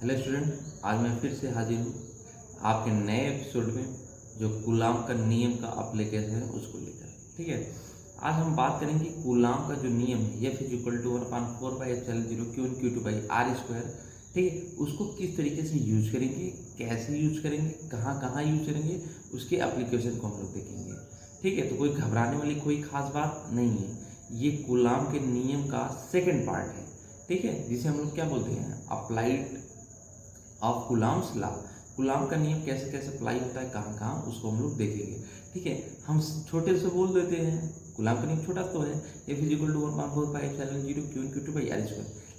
Hello student, आज मैं फिर से हाजिर हूँ आपके नए एपिसोड में जो कूलाम का नियम का एप्लीकेशन है उसको लेकर। ठीक है, आज हम बात करेंगे कूलाम का जो नियम है F = 1/4πε0 Q1Q2/r²। ठीक है, उसको किस तरीके से यूज करेंगे, कैसे यूज करेंगे, कहाँ कहाँ यूज करेंगे, उसके एप्लीकेशन को हम लोग देखेंगे। ठीक है, तो कोई घबराने वाली कोई खास बात नहीं है। ये कूलाम के नियम का सेकेंड पार्ट है। ठीक है, जिसे हम लोग क्या बोलते हैं, applied of coulombs law. Coulomb का नियम कैसे कैसे अप्लाई होता है, कहाँ कहाँ, उसको हम लोग देखेंगे। ठीक है, हम छोटे से बोल देते हैं, कूलाम का नियम छोटा तो है F = 1/4πε0 Q1Q2/r²,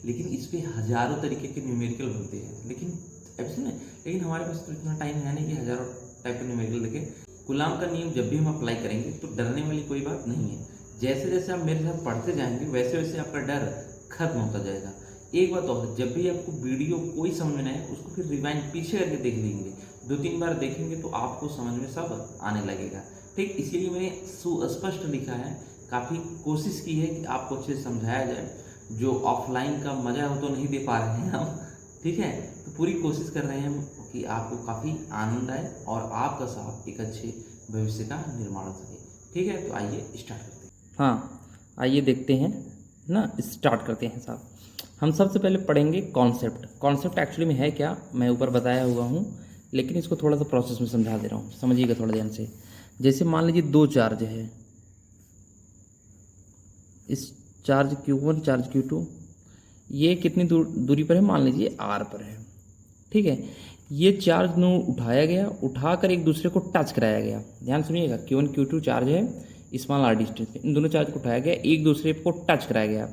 लेकिन इस पे हजारों तरीके के न्यूमेरिकल बनते हैं। लेकिन हमारे पास तो इतना टाइम है नहीं कि हजारों टाइप के न्यूमेरिकल देखें। कूलाम का नियम जब भी हम अप्लाई करेंगे तो डरने वाली कोई बात नहीं है। जैसे जैसे आप मेरे साथ पढ़ते जाएंगे वैसे वैसे आपका डर खत्म होता जाएगा। एक बात और, जब भी आपको वीडियो कोई समझ में ना आए उसको फिर रिवाइंड पीछे करके देख लेंगे, 2-3 बार देखेंगे तो आपको समझ में सब आने लगेगा। ठीक, इसीलिए मैंने सुस्पष्ट लिखा है, काफ़ी कोशिश की है कि आपको अच्छे से समझाया जाए। जो ऑफलाइन का मजा हो तो नहीं दे पा रहे हैं हम। ठीक है, तो पूरी कोशिश कर रहे हैं हम कि आपको काफ़ी आनंद आए और आपका साथ एक अच्छे भविष्य का निर्माण हो सके। ठीक है, तो आइए स्टार्ट करते हैं। हाँ, आइए देखते हैं ना, स्टार्ट करते हैं साहब। हम सबसे पहले पढ़ेंगे कॉन्सेप्ट। कॉन्सेप्ट एक्चुअली में है क्या, मैं ऊपर बताया हुआ हूँ, लेकिन इसको थोड़ा सा प्रोसेस में समझा दे रहा हूँ, समझिएगा थोड़ा ध्यान से। जैसे मान लीजिए दो चार्ज है, इस चार्ज Q1 चार्ज Q2, ये कितनी दूरी पर है, मान लीजिए R पर है। ठीक है, ये चार्ज नो उठाया गया, उठाकर एक दूसरे को टच कराया गया। ध्यान सुनिएगा, Q1 Q2 चार्ज है स्मॉल r डिस्टेंस पे, इन दोनों चार्ज को उठाया गया, एक दूसरे को टच कराया गया।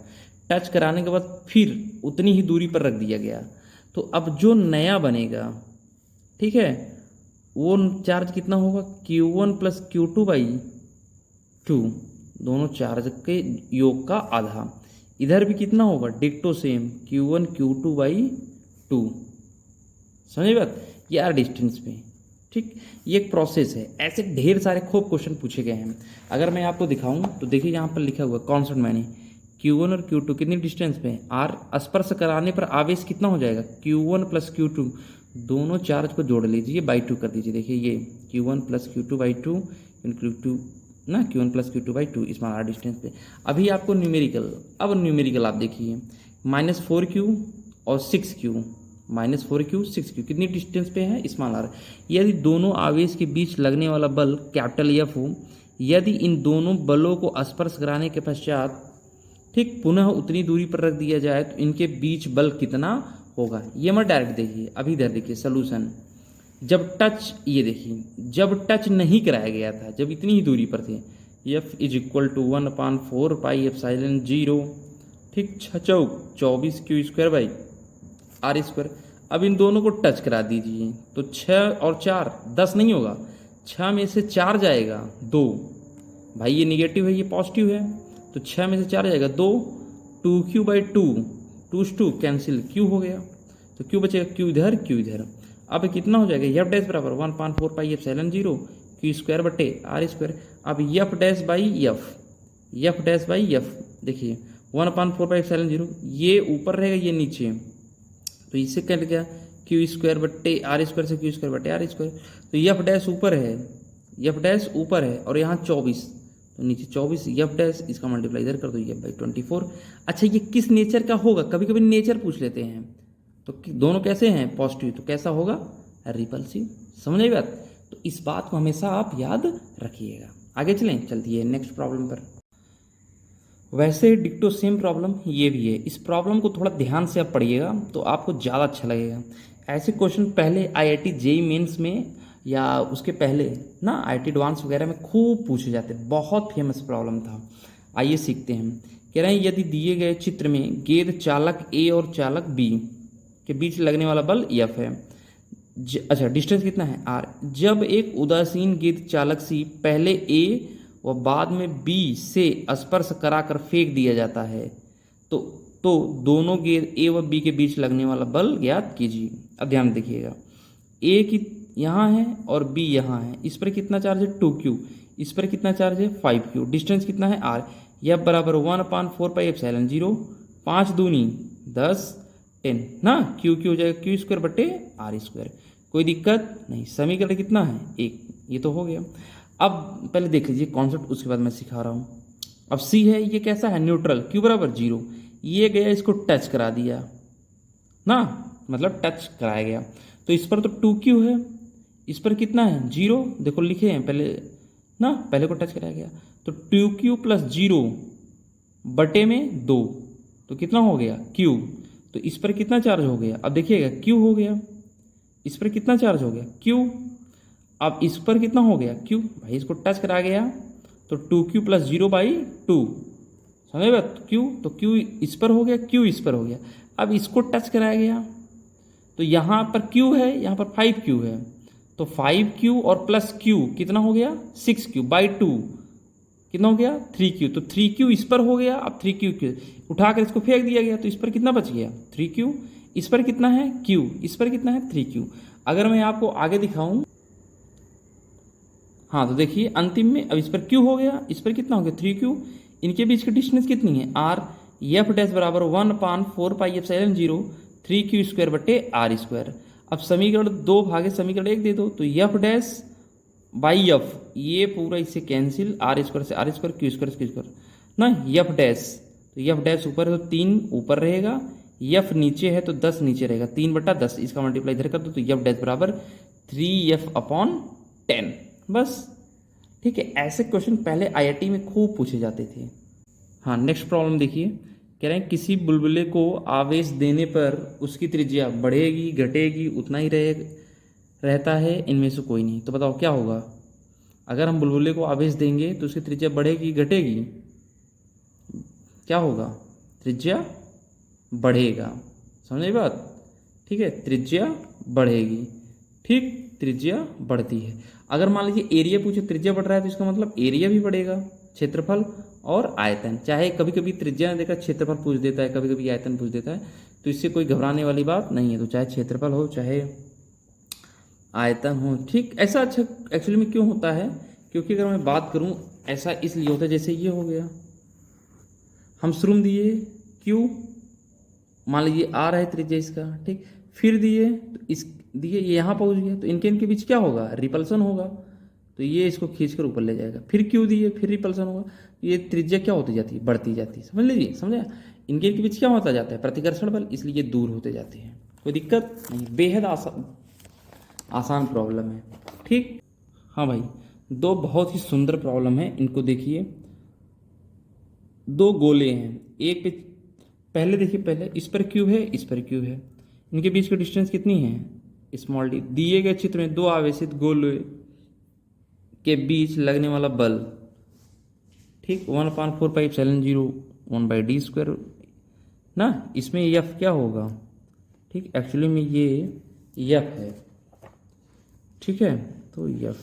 टच कराने के बाद फिर उतनी ही दूरी पर रख दिया गया। तो अब जो नया बनेगा, ठीक है, वो चार्ज कितना होगा, Q1 + Q2/2, दोनों चार्ज के योग का आधा। इधर भी कितना होगा, डिक्टो सेम, Q1 Q2/2। समझे बात, ये आर डिस्टेंस पे। ठीक, ये एक प्रोसेस है। ऐसे ढेर सारे खूब क्वेश्चन पूछे गए हैं। अगर मैं आपको दिखाऊं तो देखिए, यहाँ पर लिखा हुआ कॉन्सेप्ट मैंने, Q1 और Q2 कितनी डिस्टेंस पे, आर स्पर्श कराने पर आवेश कितना हो जाएगा, Q1 + Q2, दोनों चार्ज को जोड़ लीजिए, /2 कर दीजिए। देखिए ये Q1 + Q2/2 Q2 ना, Q1 + Q2/2 इसमें आर डिस्टेंस पे। अभी आपको न्यूमेरिकल, अब न्यूमेरिकल आप देखिए, -4Q और 6Q, -4Q 6Q कितनी डिस्टेंस पे है, स्मॉल r। यदि दोनों आवेश के बीच लगने वाला बल कैपिटल F हो, यदि इन दोनों बलों को स्पर्श कराने के पश्चात ठीक पुनः उतनी दूरी पर रख दिया जाए तो इनके बीच बल कितना होगा। ये मत डायरेक्ट देखिए, अभी इधर देखिए सोल्यूशन। जब टच, ये देखिए, जब टच नहीं कराया गया था, जब इतनी ही दूरी पर थे, F = 1/4πε0, ठीक, 6 24 Q²/r²। अब इन दोनों को टच करा दीजिए तो 6 और 4 10 नहीं होगा, 6 में से 4 जाएगा 2। भाई ये निगेटिव है, ये पॉजिटिव है, तो 6 में से 4 जाएगा 2, 2Q/2, 2 कैंसिल, Q हो गया, तो Q बचेगा, Q इधर Q इधर। अब कितना हो जाएगा, F डैश बराबर 1/4πε0 Q²/r²। अब F डैश/F, देखिए 1/4πε0, ये ऊपर रहेगा ये नीचे, तो इससे कट गया Q²/r² से Q²/r²। तो F डैश ऊपर है, F डैश ऊपर है, और यहाँ 24, तो नीचे 24, F डैश, इसका मल्टीप्लाई इधर कर दो, F/24। अच्छा, ये किस नेचर का होगा, कभी कभी नेचर पूछ लेते हैं, तो दोनों कैसे हैं, पॉजिटिव, तो कैसा होगा, रिपल्सिव। समझ बात, तो इस बात को हमेशा आप याद रखिएगा। आगे चलती है नेक्स्ट प्रॉब्लम पर। वैसे डिक्टो सेम प्रॉब्लम ये भी है। इस प्रॉब्लम को थोड़ा ध्यान से आप पढ़िएगा तो आपको ज़्यादा अच्छा लगेगा। ऐसे क्वेश्चन पहले IIT JEE मेंस में या उसके पहले ना IIT एडवांस वगैरह में खूब पूछे जाते, बहुत फेमस प्रॉब्लम था। आइए सीखते हैं। कह रहे हैं, यदि दिए गए चित्र में गेंद चालक A और चालक B के बीच लगने वाला बल F है, अच्छा डिस्टेंस कितना है, R। जब एक उदासीन गेंद चालक C पहले A व बाद में B से स्पर्श कराकर फेंक दिया जाता है, तो दोनों गेंद A व B के बीच लगने वाला बल ज्ञात कीजिए। अब ध्यान देखिएगा, A की यहाँ है और B यहाँ है, इस पर कितना चार्ज है, 2Q, इस पर कितना चार्ज है, 5Q, डिस्टेंस कितना है, R। F = 1/4πε0, 5 दूनी 10, 10 ना, क्यू क्यू हो जाएगा क्यू स्क्वायर बटे आर स्क्वायर। कोई दिक्कत नहीं। समीकरण कितना है? 1। ये तो हो गया। अब पहले देख लीजिए कॉन्सेप्ट, उसके बाद मैं सिखा रहा हूँ। अब सी है, ये कैसा है? न्यूट्रल, क्यू बराबर 0। ये गया, इसको टच करा दिया ना, मतलब टच कराया गया। तो इस पर तो 2q है, इस पर कितना है? 0। देखो लिखे हैं पहले ना, पहले को टच कराया गया। तो 2q प्लस 0 बटे में 2, तो कितना हो गया? q। तो इस पर कितना चार्ज हो गया? अब देखिएगा q हो गया। इस पर कितना चार्ज हो गया? q। अब इस पर कितना हो गया? q। भाई इसको टच करा गया तो 2q प्लस 0/2, समझे बात? q, तो q इस पर हो गया, q इस पर हो गया। अब इसको टच कराया गया तो यहाँ पर q है, यहाँ पर 5q है, तो 5q और प्लस q कितना हो गया? 6q/2 कितना हो गया? 3q। तो 3q इस पर हो गया। अब 3q उठाकर इसको फेंक दिया गया, तो इस पर कितना बच गया? 3q। इस पर कितना है? q। इस पर कितना है? 3q। अगर मैं आपको आगे दिखाऊं, हाँ तो देखिए अंतिम में अब इस पर q हो गया, इस पर कितना हो गया? 3q। इनके बीच की डिस्टेंस कितनी है? r। एफ डैश बराबर 1/4πε0 3q² बटे आर स्क्वायर। अब समीकरण 2 भागे समीकरण 1 दे दो, तो एफ डैश बाई एफ, ये पूरा इससे कैंसिल, आर स्क्वायर से आर स्क्वायर, क्यू स्क्वायर से क्यू स्क्वायर ना, एफ डैश। तो एफ डैश ऊपर है तो 3 ऊपर रहेगा, एफ नीचे है तो 10 नीचे रहेगा, 3/10 इसका मल्टीप्लाई इधर कर दो, तो एफ डैश बराबर 3f/10। बस ठीक है। ऐसे क्वेश्चन पहले आईआईटी में खूब पूछे जाते थे। हाँ नेक्स्ट प्रॉब्लम देखिए, कह रहे हैं किसी बुलबुले को आवेश देने पर उसकी त्रिज्या बढ़ेगी घटेगी उतना ही रहता है, इनमें से कोई नहीं। तो बताओ क्या होगा? अगर हम बुलबुले को आवेश देंगे तो उसकी त्रिज्या बढ़ेगी घटेगी? क्या होगा? त्रिज्या बढ़ेगा, समझे बात? ठीक है, त्रिज्या बढ़ेगी। ठीक, त्रिज्या बढ़ती है। अगर मान लीजिए एरिया पूछे, त्रिज्या बढ़ रहा है तो इसका मतलब एरिया भी बढ़ेगा, क्षेत्रफल और आयतन। चाहे कभी कभी त्रिज्या ने देखा क्षेत्रफल पूछ देता है, कभी कभी आयतन पूछ देता है, तो इससे कोई घबराने वाली बात नहीं है। तो चाहे क्षेत्रफल हो चाहे आयतन हो, ठीक। ऐसा अच्छा एक्चुअली में क्यों होता है? क्योंकि अगर मैं बात करूं, ऐसा इसलिए होता है, जैसे ये हो गया, हम शुरू में दिए क्यू, मान लीजिए आर है त्रिज्या इसका, ठीक। फिर दिए तो इस दिए ये यहाँ पहुँच गया, तो इनके बीच क्या होगा? रिपल्सन होगा, तो ये इसको खींचकर ऊपर ले जाएगा। फिर क्यू दिए, फिर रिपल्सन होगा, तो ये त्रिज्या क्या होती जाती है? बढ़ती जाती है। समझ लीजिए, समझे? इनके बीच क्या होता जाता है? प्रतिकर्षण बल, इसलिए ये दूर होते जाते हैं। कोई दिक्कत नहीं, बेहद आसान प्रॉब्लम है। ठीक। हाँ भाई, 2 बहुत ही सुंदर प्रॉब्लम है, इनको देखिए। 2 गोले हैं, एक पे पहले देखिए, पहले इस पर क्यू है, इस पर क्यू है, इनके बीच की डिस्टेंस कितनी है? Small D. दिए गए चित्र में 2 आवेशित गोले के बीच लगने वाला बल, ठीक, 1/4πε0 1/d² ना, इसमें एफ क्या होगा? ठीक, एक्चुअली में ये एफ है, ठीक है। तो एफ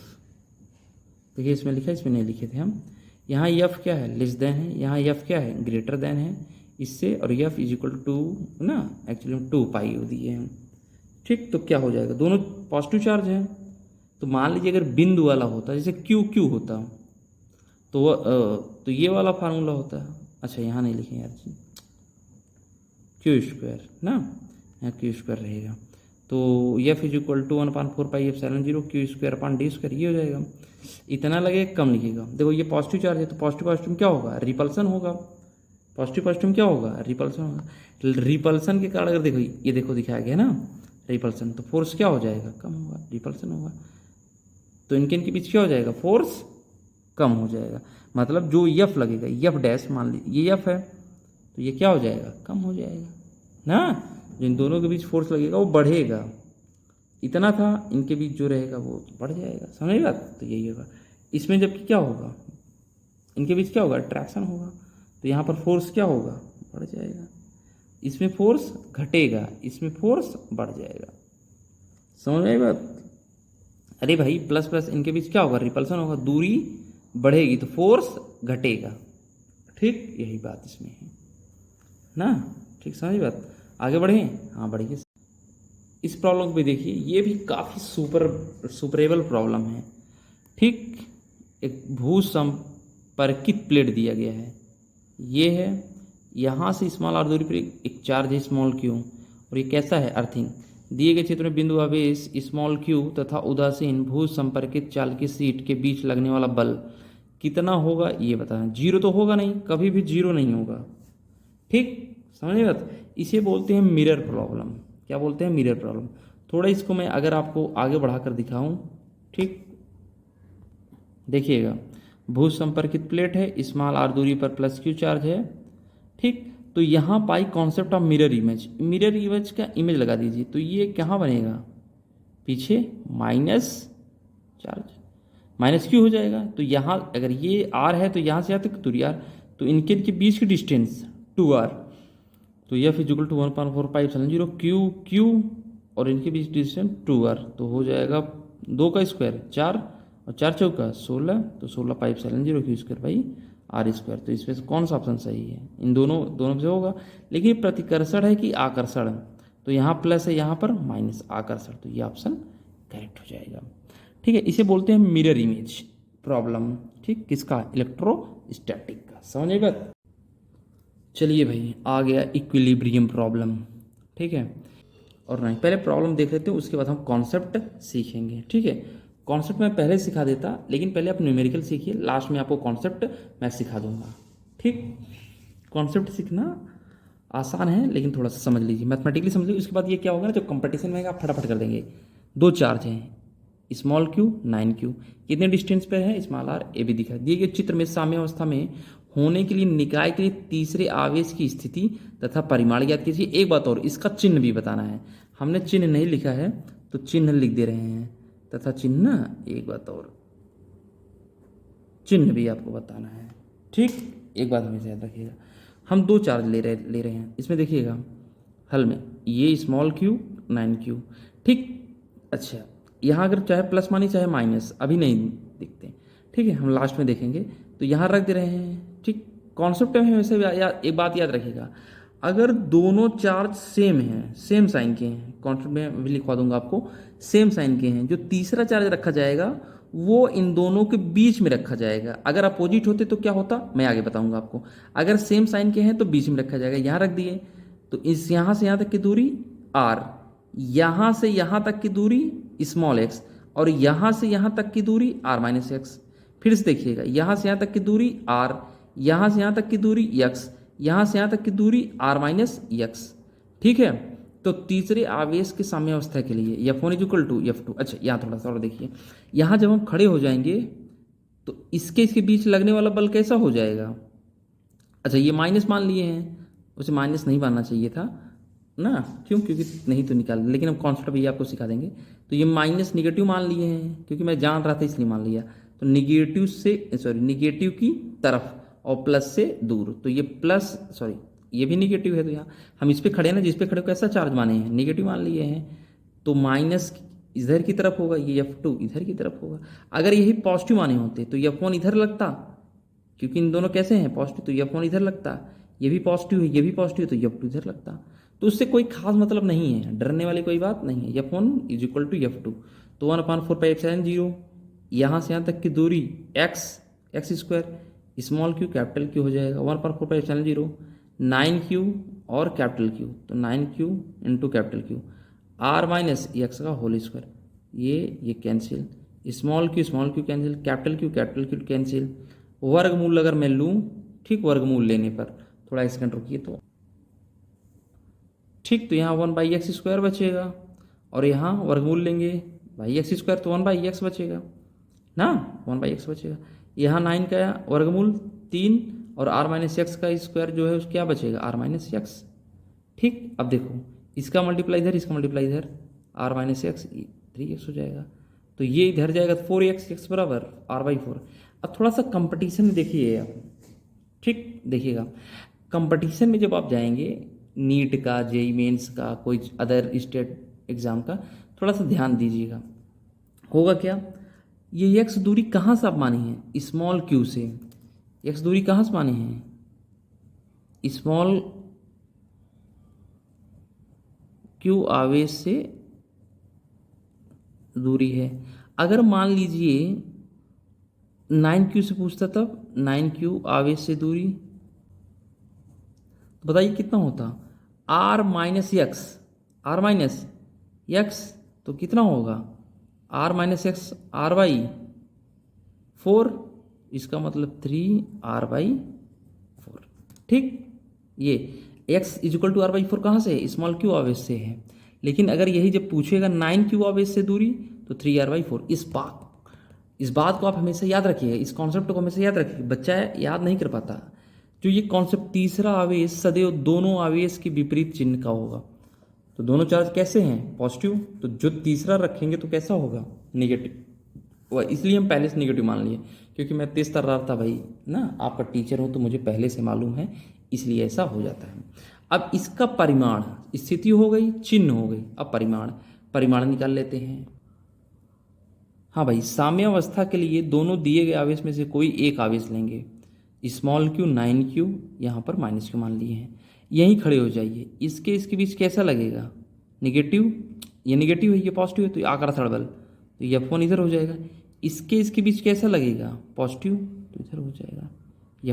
देखिए, इसमें लिखा है, इसमें नहीं लिखे थे हम। यहाँ एफ क्या है? लेस देन है, यहाँ एफ क्या है? ग्रेटर देन है इससे, और एफ इज इक्वल टू ना, एक्चुअली में 2π दिए हैं, ठीक। तो क्या हो जाएगा? दोनों पॉजिटिव चार्ज हैं, तो मान लीजिए अगर बिंदु वाला होता, जैसे क्यू क्यू होता, तो ये वाला फार्मूला होता है। अच्छा यहाँ नहीं लिखे यार जी, क्यू² ना, यहाँ क्यू² रहेगा, तो F is equal to 1/4πε0 Q²/d², ये हो जाएगा। इतना लगे कम लिखिएगा। देखो ये पॉजिटिव चार्ज है, तो पॉजिटिव पॉजिटिव में क्या होगा? रिपल्सन होगा। पॉजिटिव पॉजिटिव में क्या होगा? रिपल्सन होगा। रिपल्सन के कारण अगर देखो, ये देखो दिखाया गया ना रिपल्सन, तो फोर्स क्या हो जाएगा? कम होगा, रिपल्सन होगा। तो इनके बीच क्या हो जाएगा? फोर्स कम हो जाएगा। मतलब जो एफ लगेगा, एफ डैश, मान लीजिए ये एफ है, तो ये क्या हो जाएगा? कम हो जाएगा ना। जो इन दोनों के बीच फोर्स लगेगा वो बढ़ेगा, इतना था, इनके बीच जो रहेगा वो बढ़ जाएगा। समझेगा? तो यही होगा। इसमें जबकि क्या होगा? इनके बीच क्या होगा? अट्रैक्शन होगा, तो यहाँ पर फोर्स क्या होगा? बढ़ जाएगा। इसमें फोर्स घटेगा, इसमें फोर्स बढ़ जाएगा। समझ में बात? अरे भाई प्लस प्लस इनके बीच क्या होगा? रिपल्सन होगा, दूरी बढ़ेगी तो फोर्स घटेगा, ठीक। यही बात इसमें है ना, ठीक। समझ बात? आगे बढ़ें? हाँ बढ़िए। इस प्रॉब्लम पे देखिए, ये भी काफ़ी सुपरेबल प्रॉब्लम है, ठीक। एक भूसंपर्कित प्लेट दिया गया है, ये है, यहाँ से स्मॉल आर दूरी पर एक चार्ज है स्मॉल क्यू, और ये कैसा है अर्थिंग। दिए गए चित्र में बिंदु आवेश स्मॉल क्यू तथा उदासीन भू संपर्कित चालकी सीट के बीच लगने वाला बल कितना होगा ये बताना। जीरो तो होगा नहीं, कभी भी जीरो नहीं होगा। ठीक, समझे बात। इसे बोलते हैं मिरर प्रॉब्लम। क्या बोलते हैं? Mirror problem. थोड़ा इसको मैं अगर आपको आगे बढ़ाकर दिखाऊं, ठीक, देखिएगा, भू संपर्कित प्लेट है, स्मॉल आर दूरी पर प्लस क्यू चार्ज है, ठीक। तो यहाँ पाई concept of mirror image. Mirror image का इमेज लगा दीजिए, तो ये कहाँ बनेगा? पीछे माइनस चार्ज, माइनस क्यू हो जाएगा। तो यहाँ अगर ये आर है तो यहाँ से यहाँ तक दूरी आर, तो इनके के बीच की डिस्टेंस 2r, तो F is equal to 1/4πε0 q और इनके बीच डिस्टेंस 2r, तो हो जाएगा 2 का स्क्वायर 4 और 4 चौका 16, तो 16πε0 q square by are square. तो इसमें से कौन सा ऑप्शन सही है? इन दोनों से होगा। लेकिन प्रतिकर्षण है कि आकर्षण? तो यहाँ प्लस है, यहाँ पर माइनस आकर्षण, तो ये ऑप्शन करेक्ट हो जाएगा। ठीक है, इसे बोलते हैं मिरर इमेज प्रॉब्लम। ठीक, किसका? इलेक्ट्रोस्टैटिक का। समझे बात। चलिए भाई, आ गया इक्विलिब्रियम प्रॉब्लम। ठीक है, और नहीं, पहले प्रॉब्लम देख लेते हैं, उसके बाद हम कॉन्सेप्ट सीखेंगे। ठीक है, कॉन्सेप्ट मैं पहले सिखा देता, लेकिन पहले आप न्यूमेरिकल सीखिए, लास्ट में आपको कॉन्सेप्ट मैं सिखा दूंगा। ठीक, कॉन्सेप्ट सीखना आसान है, लेकिन थोड़ा सा समझ लीजिए, मैथमेटिकली समझ लीजिए। उसके बाद ये क्या होगा ना, जब कंपटीशन में आप फटाफट कर देंगे। 2 चार्ज हैं, स्मॉल क्यू 9q, कितने डिस्टेंस पर है? स्मॉल आर, ए भी दिखा दिए गए चित्र में साम्य अवस्था में होने के लिए निकाय के लिए तीसरे आवेश की स्थिति तथा परिमाण ज्ञात कीजिए। एक बात और, इसका चिन्ह भी बताना है। हमने चिन्ह नहीं लिखा है तो चिन्ह लिख दे रहे हैं, तथा चिन्ह, एक बात और, चिन्ह भी आपको बताना है। ठीक, एक बात हमेशा याद रखिएगा, हम 2 चार्ज ले रहे हैं। इसमें देखिएगा हल में, ये स्मॉल क्यू 9q। ठीक, अच्छा, यहाँ अगर चाहे प्लस मानी चाहे माइनस, अभी नहीं दिखते। ठीक है, हम लास्ट में देखेंगे। तो यहाँ रख दे रहे हैं। ठीक, कॉन्सेप्ट में वैसे एक बात याद रखिएगा, अगर दोनों चार्ज सेम हैं, सेम साइन के हैं, कॉन्सेप्ट में भी लिखवा दूंगा आपको, सेम साइन के हैं, जो तीसरा चार्ज रखा जाएगा वो इन दोनों के बीच में रखा जाएगा। अगर अपोजिट होते तो क्या होता, मैं आगे बताऊंगा आपको। अगर सेम साइन के हैं तो बीच में रखा जाएगा। यहाँ रख दिए, तो इस यहाँ से यहाँ तक की दूरी r, यहाँ से यहाँ तक की दूरी स्मॉल x, और यहाँ से यहाँ तक की दूरी r-x। फिर से देखिएगा, यहाँ से यहाँ तक की दूरी r, यहाँ से यहाँ तक की दूरी x, यहाँ से यहाँ तक की दूरी r-x। ठीक है, तो तीसरे आवेश के साम्य अवस्था के लिए F1 = F2। अच्छा, यहाँ थोड़ा सा और देखिए, यहाँ जब हम खड़े हो जाएंगे तो इसके बीच लगने वाला बल कैसा हो जाएगा? अच्छा, ये माइनस मान लिए हैं, उसे माइनस नहीं मानना चाहिए था ना, क्यों? क्योंकि नहीं तो निकाल, लेकिन हम कॉन्सेप्ट भी आपको सिखा देंगे। तो ये माइनस निगेटिव मान लिए हैं, क्योंकि मैं जान रहा था इसलिए मान लिया। तो निगेटिव की तरफ और प्लस से दूर, तो ये प्लस, ये भी निगेटिव है, तो यहाँ हम इस पे खड़े हैं ना, जिस पे खड़े कैसा चार्ज माने हैं? निगेटिव मान लिए हैं, तो माइनस इधर की तरफ होगा, ये F2 इधर की तरफ होगा। अगर यही पॉजिटिव माने होते तो F1 इधर लगता, क्योंकि इन दोनों कैसे हैं? पॉजिटिव, तो F1 इधर लगता, ये भी पॉजिटिव है, ये भी पॉजिटिव, तो F2 इधर लगता। तो उससे कोई खास मतलब नहीं है, डरने वाली कोई बात नहीं है। F1 = F2, तो 1/4πε0, यहाँ से यहाँ तक की दूरी x², small Q capital Q हो जाएगा, 1/4πε0, 9q और कैपिटल क्यू, तो 9q × कैपिटल क्यू, r-x का होल स्क्वायर, ये cancel, small Q cancel, capital Q cancel, वर्गमूल अगर मैं लूँ, ठीक, वर्गमूल लेने पर थोड़ा एक सेकंड रुकिए, तो ठीक, तो यहाँ 1/x² बचेगा, और यहाँ वर्गमूल लेंगे भाई x², तो 1/x बचेगा ना, 1/x बचेगा। यहाँ 9 का वर्गमूल 3, और r-x का स्क्वायर जो है उस क्या बचेगा? r-x। ठीक, अब देखो, इसका मल्टीप्लाई इधर, इसका मल्टीप्लाई इधर, r-x 3x हो जाएगा, तो ये इधर जाएगा, 4x बराबर r/4। अब थोड़ा सा कंपटीशन में देखिए आप, ठीक, देखिएगा कंपटीशन में जब आप जाएंगे, नीट का, जेईई मेंस का, कोई अदर स्टेट एग्जाम का, थोड़ा सा ध्यान दीजिएगा। होगा क्या, ये x दूरी कहाँ से आप मानी है? स्मॉल क्यू से। x दूरी कहाँ से मानी है? स्मॉल क्यू आवेश से दूरी है। अगर मान लीजिए 9q से पूछता, तब 9q आवेश से दूरी, तो बताइए कितना होता? r-x, आर माइनस एक्स, तो कितना होगा r minus x r by 4, इसका मतलब 3r/4। ठीक, ये x इजिकल टू r/4 कहाँ से है, स्मॉल क्यू आवेश से है। लेकिन अगर यही जब पूछेगा 9 क्यू आवेश से दूरी तो 3r/4। इस बात को आप हमेशा याद रखिए, इस कॉन्सेप्ट को हमेशा याद रखिए। बच्चा याद नहीं कर पाता जो ये कॉन्सेप्ट, तीसरा आवेश सदैव दोनों आवेश के विपरीत चिन्ह का होगा। तो दोनों चार्ज कैसे हैं, पॉजिटिव, तो जो तीसरा रखेंगे तो कैसा होगा, नेगेटिव। वह इसलिए हम पहले से नेगेटिव मान लिए, क्योंकि मैं तेज तर रहा था भाई ना, आपका टीचर हूँ तो मुझे पहले से मालूम है, इसलिए ऐसा हो जाता है। अब इसका परिमाण, स्थिति हो गई, चिन्ह हो गई, अब परिमाण निकाल लेते हैं। हाँ भाई, साम्यावस्था के लिए दोनों दिए गए आवेश में से कोई एक आवेश लेंगे। स्मॉल क्यू 9 क्यू, यहाँ पर माइनस क्यू मान लिए हैं, यहीं खड़े हो जाइए। इसके बीच कैसा लगेगा, नेगेटिव, ये नेगेटिव है ये पॉजिटिव है, तो आकर थर्ड, तो F1 इधर हो जाएगा। इसके बीच कैसा लगेगा, पॉजिटिव, तो इधर हो जाएगा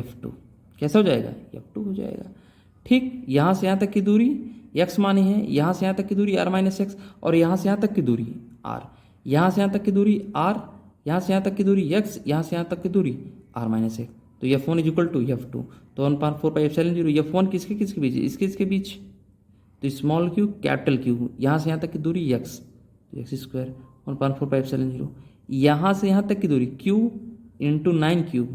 F2। कैसा हो जाएगा, F2 हो जाएगा। ठीक, यहाँ से यहाँ तक की दूरी x मानी है, यहाँ से यहाँ तक की दूरी r माइनस एक्स, और यहाँ से यहाँ तक की दूरी r, यहाँ से यहाँ तक की दूरी r, यहाँ से यहाँ तक की दूरी x, यहाँ से यहाँ तक की दूरी r माइनस एक्स, तो F1 इजिकल टू F2। तो 1/4πε0, F1 किसके बीच, इसके बीच, तो स्मॉल क्यू कैपिटल क्यू, यहाँ से यहाँ तक की दूरी x, तो x², 1/4πε0, यहाँ से यहाँ तक की दूरी q इंटू 9q,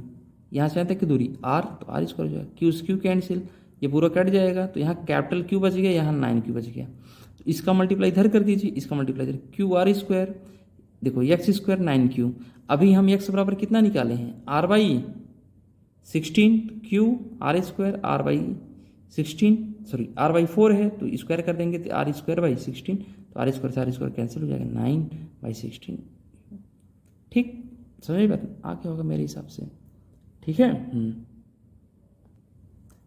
यहाँ से यहाँ तक की दूरी r, तो r² हो जाएगा, क्यू कैंसिल, ये पूरा कट जाएगा, तो यहाँ कैपिटल Q बच गया, यहाँ 9q बच गया। तो इसका मल्टीप्लाई इधर कर दीजिए, इसका मल्टीप्लाई इधर, QR², देखो x² 9q। अभी हम x बराबर कितना निकाले हैं, r/16, q r² r/16, sorry r/4 है तो स्क्वायर कर देंगे, तो r²/16, तो r² से r² कैंसिल हो जाएगा, 9/16। ठीक, समझ बात, आगे होगा मेरे हिसाब से। ठीक है,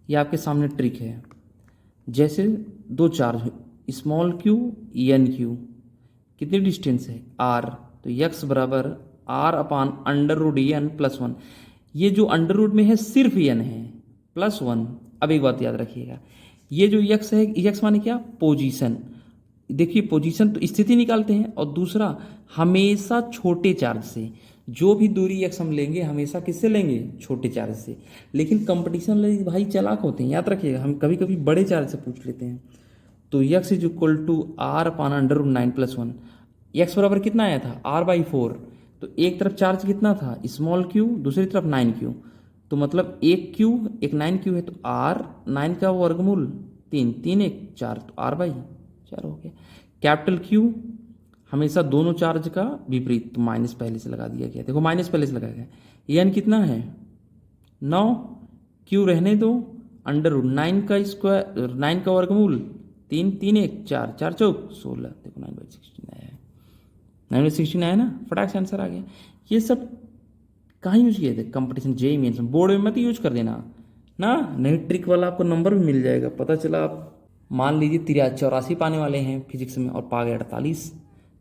ये आपके सामने ट्रिक है। जैसे दो charge, small q and q, कितनी डिस्टेंस है r, तो x बराबर r/√n+1। ये जो अंडर रूट में है सिर्फ n है, +1। अब एक बात याद रखिएगा, ये जो x है, x माने क्या, पोजीशन। देखिए पोजीशन तो स्थिति निकालते हैं, और दूसरा हमेशा छोटे चार्ज से, जो भी दूरी x हम लेंगे हमेशा किससे लेंगे, छोटे चार्ज से। लेकिन कंपटीशन ले भाई चालाक होते हैं, याद रखिएगा, हम कभी कभी बड़े चार्ज से पूछ लेते हैं। तो x is equal to r/√9+1, x बराबर कितना आया था, r/4, तो एक तरफ चार्ज कितना था, स्मॉल q, दूसरी तरफ 9q, तो मतलब एक q एक 9q है, तो r 9 का वर्गमूल 3, 3 1 4, तो r/4 हो गया। कैपिटल Q हमेशा दोनों चार्ज का विपरीत, तो माइनस पहले से लगा दिया गया, देखो माइनस पहले से लगाया गया। n कितना है 9, q रहने दो, √9 का स्क्वायर, 9 का वर्गमूल 3, 3 1 4, 4 चौक 16, देखो 9/16 आया है, 9/16 आया ना, फटाक से आंसर आ गया। ये सब कहाँ यूज किए थे, कंपटीशन, जेईई मेंस में, बोर्ड में मत यूज कर देना ना, नहीं ट्रिक वाला आपको नंबर भी मिल जाएगा। पता चला आप मान लीजिए 84 पाने वाले हैं फिजिक्स में और पा गए 48,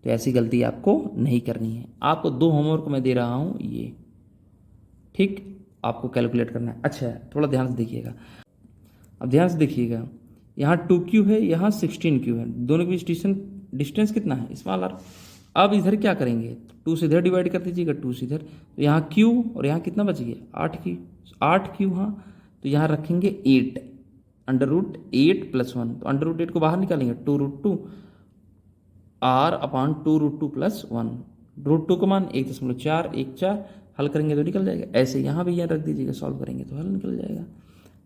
तो ऐसी गलती आपको नहीं करनी है। आपको 2 होमवर्क मैं दे रहा हूँ, ये ठीक, आपको कैलकुलेट करना है। अच्छा है, थोड़ा ध्यान से देखिएगा, अब ध्यान से देखिएगा, यहाँ 2q है, यहाँ 16q है, दोनों के बीच डिस्टेंस कितना है, स्मॉल r। अब इधर क्या करेंगे, 2 से इधर डिवाइड कर दीजिएगा, 2 से इधर, तो यहाँ q और यहाँ कितना बच गया, 8q, हाँ, तो यहाँ रखेंगे 8, √8+1, तो √8 को बाहर निकालेंगे, 2√2 r/2√2+1, √2 का मान 1.414, हल करेंगे तो निकल जाएगा। ऐसे यहाँ भी यहाँ रख दीजिएगा, सॉल्व करेंगे तो हल निकल जाएगा।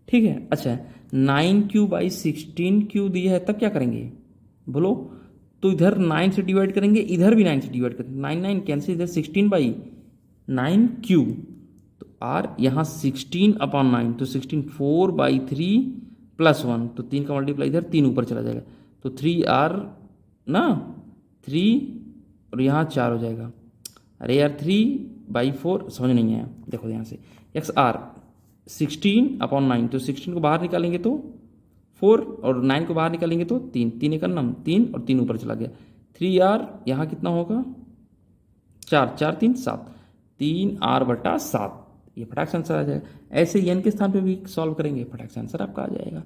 ठीक है, अच्छा 9q/16q दिया है, तब क्या करेंगे बोलो, तो इधर 9 से डिवाइड करेंगे, इधर भी 9 से डिवाइड करेंगे, 9 9 कैंसिल, इधर 16/9q, तो r यहाँ 16/9, तो 16 4/3+1, तो 3 का मल्टीप्लाई इधर 3 ऊपर चला जाएगा, तो 3r ना, 3 और यहाँ 4 हो जाएगा। अरे यार 3/4 समझ नहीं आया, देखो यहाँ से xr 16/9, तो 16 को बाहर निकालेंगे तो 4 और 9 को बाहर निकालेंगे तो 3, 3 एक नम 3 और 3 ऊपर चला गया, 3r यहाँ कितना होगा 4, 4 3 7, 3r/7, ये फटाक से आंसर आ जाएगा। ऐसे n के स्थान पे भी सॉल्व करेंगे, फटाक से आंसर आपका आ जाएगा।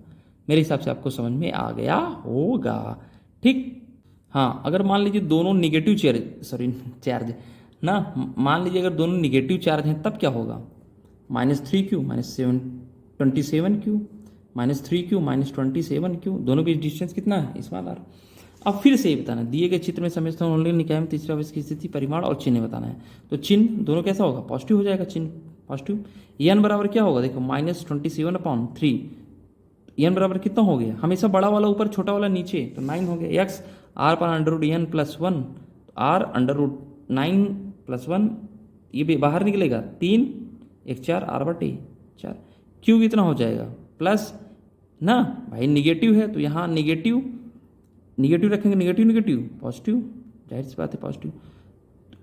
मेरे हिसाब से आपको समझ में आ गया होगा। ठीक। हाँ, अगर मान लीजिए दोनों निगेटिव चार्ज ना, मान लीजिए अगर दोनों निगेटिव चार्ज हैं तब क्या होगा, -3q -27q -3q -27q, दोनों के बीच डिस्टेंस कितना है, स्मॉल r। अब फिर से ये बताना, दिए गए चित्र में समझता हूँ निकाय में तीसरा आवेश की स्थिति, परिमाण और चिन्ह बताना है। तो चिन्ह दोनों कैसा होगा, पॉजिटिव हो जाएगा, चिन्ह पॉजिटिव। n बराबर क्या होगा, देखो -27/3, n बराबर कितना हो गया, हमेशा बड़ा वाला ऊपर छोटा वाला नीचे, तो 9 हो गया। x r पर √n + 1, r √9 + 1, ये भी बाहर निकलेगा, 3 1 4 r/4। क्यू कितना हो जाएगा, प्लस ना भाई निगेटिव है तो यहाँ निगेटिव निगेटिव रखेंगे, निगेटिव निगेटिव पॉजिटिव, जाहिर सी बात है पॉजिटिव।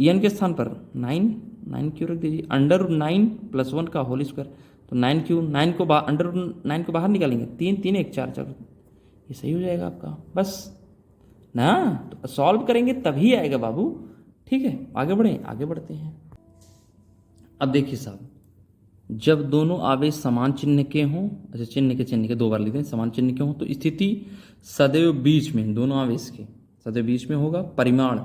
एन के स्थान पर 9 क्यू रख दीजिए, √9 + 1 का होल स्क्वायर, तो 9 क्यू, 9 को √9 को बाहर निकालेंगे, 3 3 1 4 4, ये सही हो जाएगा आपका, बस ना। तो सॉल्व करेंगे तभी आएगा बाबू, ठीक है। आगे बढ़ें, आगे बढ़ते हैं। अब देखिए साहब, जब दोनों आवेश समान चिन्ह के हों, अच्छा चिन्ह के 2 बार लिखते हैं, समान चिन्ह के हों तो स्थिति सदैव बीच में, दोनों आवेश के सदैव बीच में होगा। परिमाण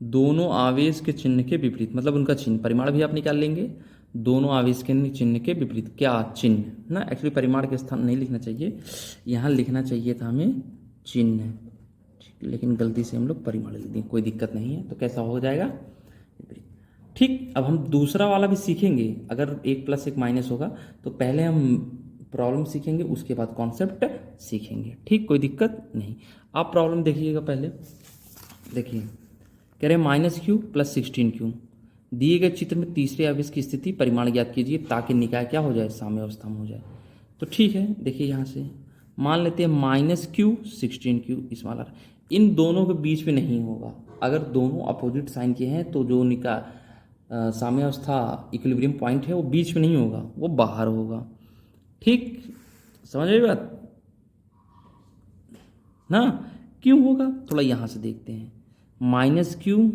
दोनों आवेश के चिन्ह के विपरीत, मतलब उनका चिन्ह, परिमाण भी आप निकाल लेंगे, दोनों आवेश के चिन्ह के विपरीत क्या चिन्ह ना, एक्चुअली परिमाण के स्थान नहीं लिखना चाहिए, यहाँ लिखना चाहिए था हमें चिन्ह, लेकिन गलती से हम लोग परिमाण लिख दिए, कोई दिक्कत नहीं है। तो कैसा हो जाएगा, ठीक। अब हम दूसरा वाला भी सीखेंगे, अगर 1 + 1 माइनस होगा तो पहले हम प्रॉब्लम सीखेंगे, उसके बाद कॉन्सेप्ट सीखेंगे, ठीक, कोई दिक्कत नहीं। आप प्रॉब्लम देखिएगा पहले, देखिए कह रहे हैं -q + 16q, दिए गए चित्र में तीसरे आवेश की स्थिति परिमाण ज्ञात कीजिए ताकि निकाय क्या हो जाए, साम्य अवस्था में हो जाए। तो ठीक है, देखिए यहाँ से मान लेते हैं -q 16q स्मॉल r, इन दोनों के बीच में नहीं होगा, अगर दोनों अपोजिट साइन के हैं तो जो उनका साम्य अवस्था इक्विलिब्रियम पॉइंट है वो बीच में नहीं होगा, वो बाहर होगा, ठीक, समझ रहे बात ना। क्यों होगा, थोड़ा यहाँ से देखते हैं, -q